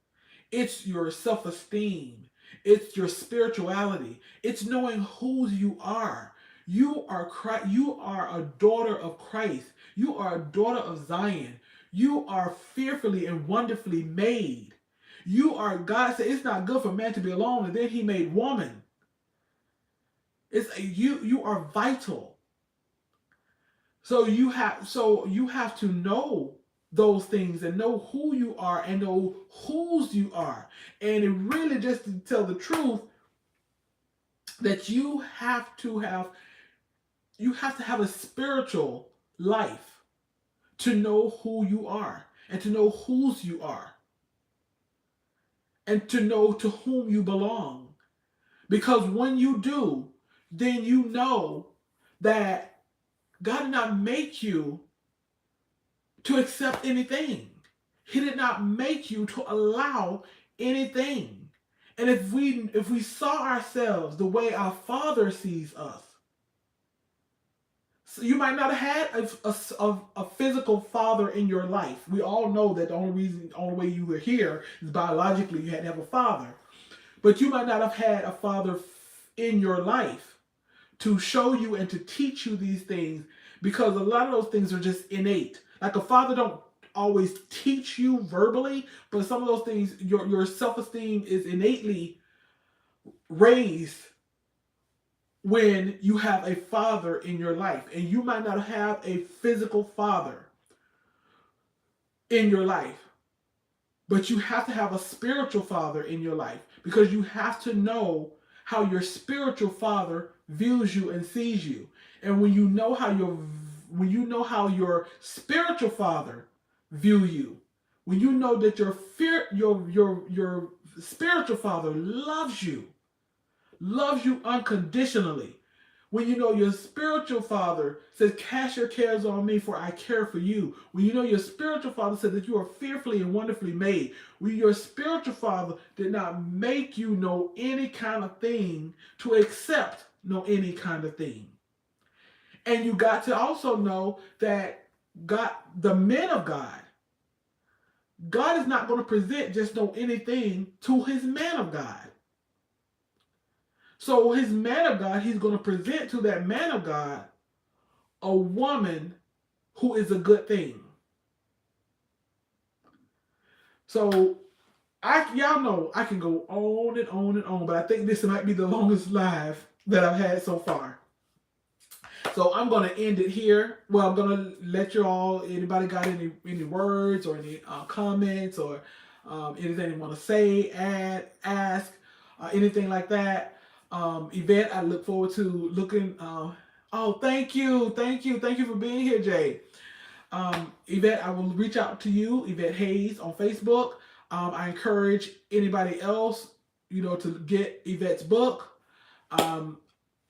It's your self-esteem. It's your spirituality. It's knowing who you are. You are Christ, you are a daughter of Christ. You are a daughter of Zion. You are fearfully and wonderfully made. You are, God said it's not good for man to be alone, and then he made woman. It's you are vital. So you have to know those things and know who you are and know whose you are. And it really, just to tell the truth, that you have to have a spiritual life to know who you are and to know whose you are and to know to whom you belong. Because when you do, then you know that God did not make you to accept anything. He did not make you to allow anything. And if we saw ourselves the way our Father sees us, so you might not have had a physical father in your life. We all know that the only way you were here is biologically you had to have a father. But you might not have had a father in your life to show you and to teach you these things, because a lot of those things are just innate. Like a father don't always teach you verbally, but some of those things, your self-esteem is innately raised when you have a father in your life. And you might not have a physical father in your life, but you have to have a spiritual father in your life, because you have to know how your spiritual father views you and sees you. And when you know how your spiritual father view you, when you know that your spiritual father loves you unconditionally, when you know your spiritual father says, cast your cares on me for I care for you, when you know your spiritual father said that you are fearfully and wonderfully made, when your spiritual father did not make you know any kind of thing to accept know any kind of thing. And you got to also know that God, the men of God is not going to present just know anything to his man of God. So his man of God, he's going to present to that man of God a woman who is a good thing. So y'all know I can go on and on and on, but I think this might be the longest live that I've had so far. So I'm going to end it here. Well, I'm going to let you all, anybody got any words or any comments or anything you want to say, add, ask, anything like that. Yvette, I look forward to looking. Oh, thank you for being here, Jay. Yvette, I will reach out to you, Yvette Hayes, on Facebook. I encourage anybody else, to get Yvette's book.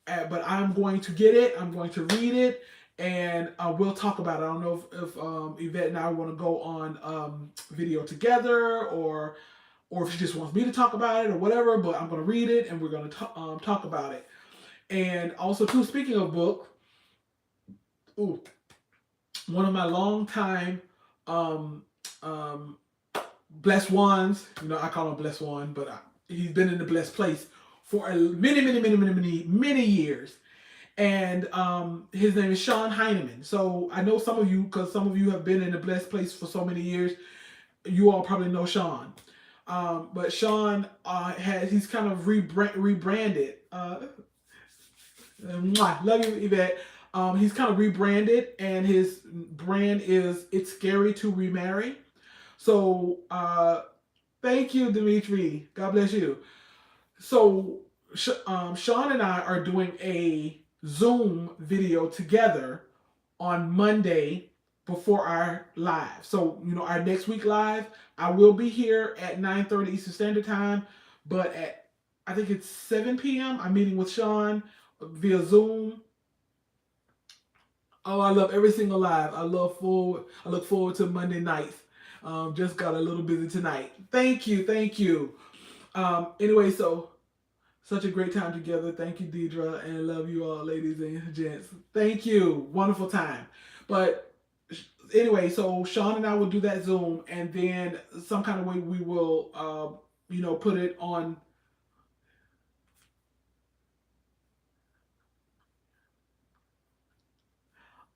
But I'm going to get it. I'm going to read it, and we'll talk about it. I don't know if Yvette and I want to go on video together, or if she just wants me to talk about it or whatever. But I'm going to read it, and we're going to talk about it. And also, too, speaking of book, one of my long time blessed ones. I call him Blessed One, but he's been in the blessed place for many years. And his name is Sean Heineman. So I know some of you, because some of you have been in the blessed place for so many years, you all probably know Sean. But Sean he's kind of rebranded. Love you, Yvette. He's kind of rebranded, and his brand is It's Scary to Remarry. So thank you, Dimitri. God bless you. So Sean and I are doing a Zoom video together on Monday before our live. So, our next week live, I will be here at 9:30 Eastern Standard Time, but at, I think it's 7 p.m., I'm meeting with Sean via Zoom. Oh, I love every single live. I look forward to Monday nights. Just got a little busy tonight. Thank you. Anyway, so such a great time together. Thank you, Deidre, and love you all, ladies and gents. Thank you. Wonderful time. But anyway, so Sean and I will do that Zoom, and then some kind of way we will, put it on.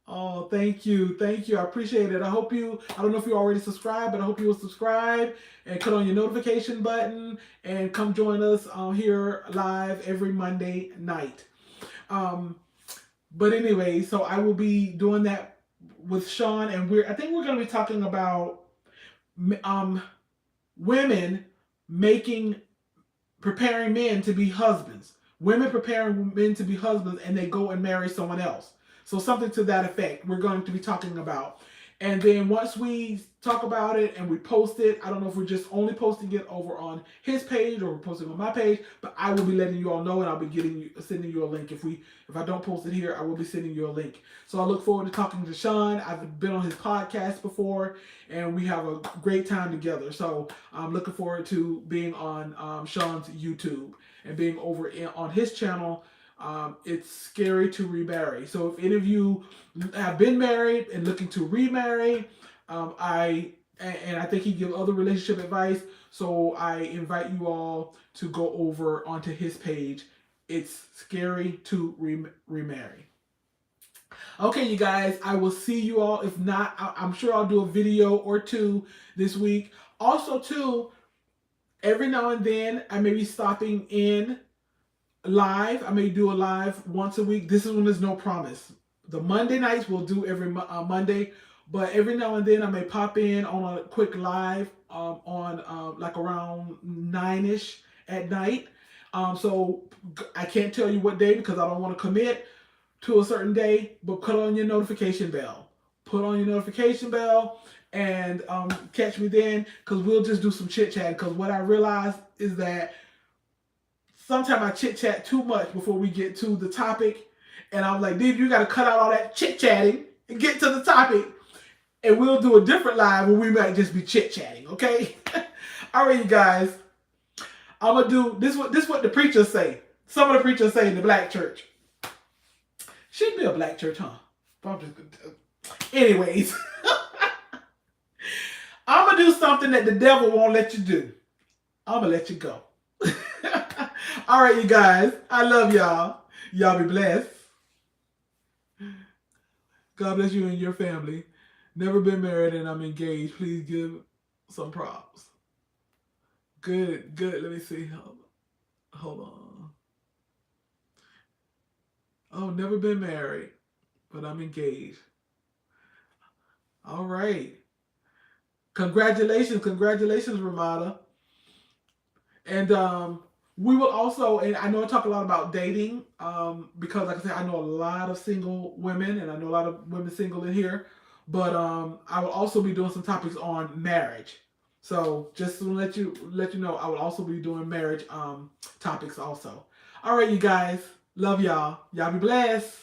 Oh, thank you. I appreciate it. I don't know if you already subscribed, but I hope you will subscribe and click on your notification button and come join us here live every Monday night. But anyway, so I will be doing that with Sean, and I think we're going to be talking about women preparing men to be husbands. Women preparing men to be husbands, and they go and marry someone else. So something to that effect we're going to be talking about. And then once we talk about it and we post it, I don't know if we're just only posting it over on his page or we're posting on my page, but I will be letting you all know, and I'll be sending you a link. If I don't post it here, I will be sending you a link. So I look forward to talking to Sean. I've been on his podcast before, and we have a great time together. So I'm looking forward to being on Sean's YouTube and being over on his channel. It's scary to remarry. So if any of you have been married and looking to remarry, I think he gives other relationship advice. So I invite you all to go over onto his page. It's scary to remarry. Okay, you guys, I will see you all. If not, I'm sure I'll do a video or two this week. Also, too, every now and then I may be stopping in live. I may do a live once a week. This is when there's no promise. The Monday nights we'll do every Monday, but every now and then I may pop in on a quick live on like around 9ish at night. So I can't tell you what day because I don't want to commit to a certain day, but put on your notification bell. Put on your notification bell and catch me then, because we'll just do some chit chat. Because what I realized is that sometimes I chit chat too much before we get to the topic, and I'm like, dude, you got to cut out all that chit chatting and get to the topic, and we'll do a different live where we might just be chit chatting. Okay. All right, you guys. I'm gonna do this. What the preachers say. Some of the preachers say in the black church. Should be a black church, huh? I'm just gonna anyways. I'm gonna do something that the devil won't let you do. I'm gonna let you go. All right, you guys. I love y'all. Y'all be blessed. God bless you and your family. Never been married and I'm engaged. Please give some props. Good. Let me see. Hold on. Oh, never been married, but I'm engaged. All right. Congratulations, Ramada. And we will also, and I know I talk a lot about dating, because like I said, I know a lot of single women, and I know a lot of women single in here, but I will also be doing some topics on marriage. So just to let you know, I will also be doing marriage topics also. All right, you guys. Love y'all. Y'all be blessed.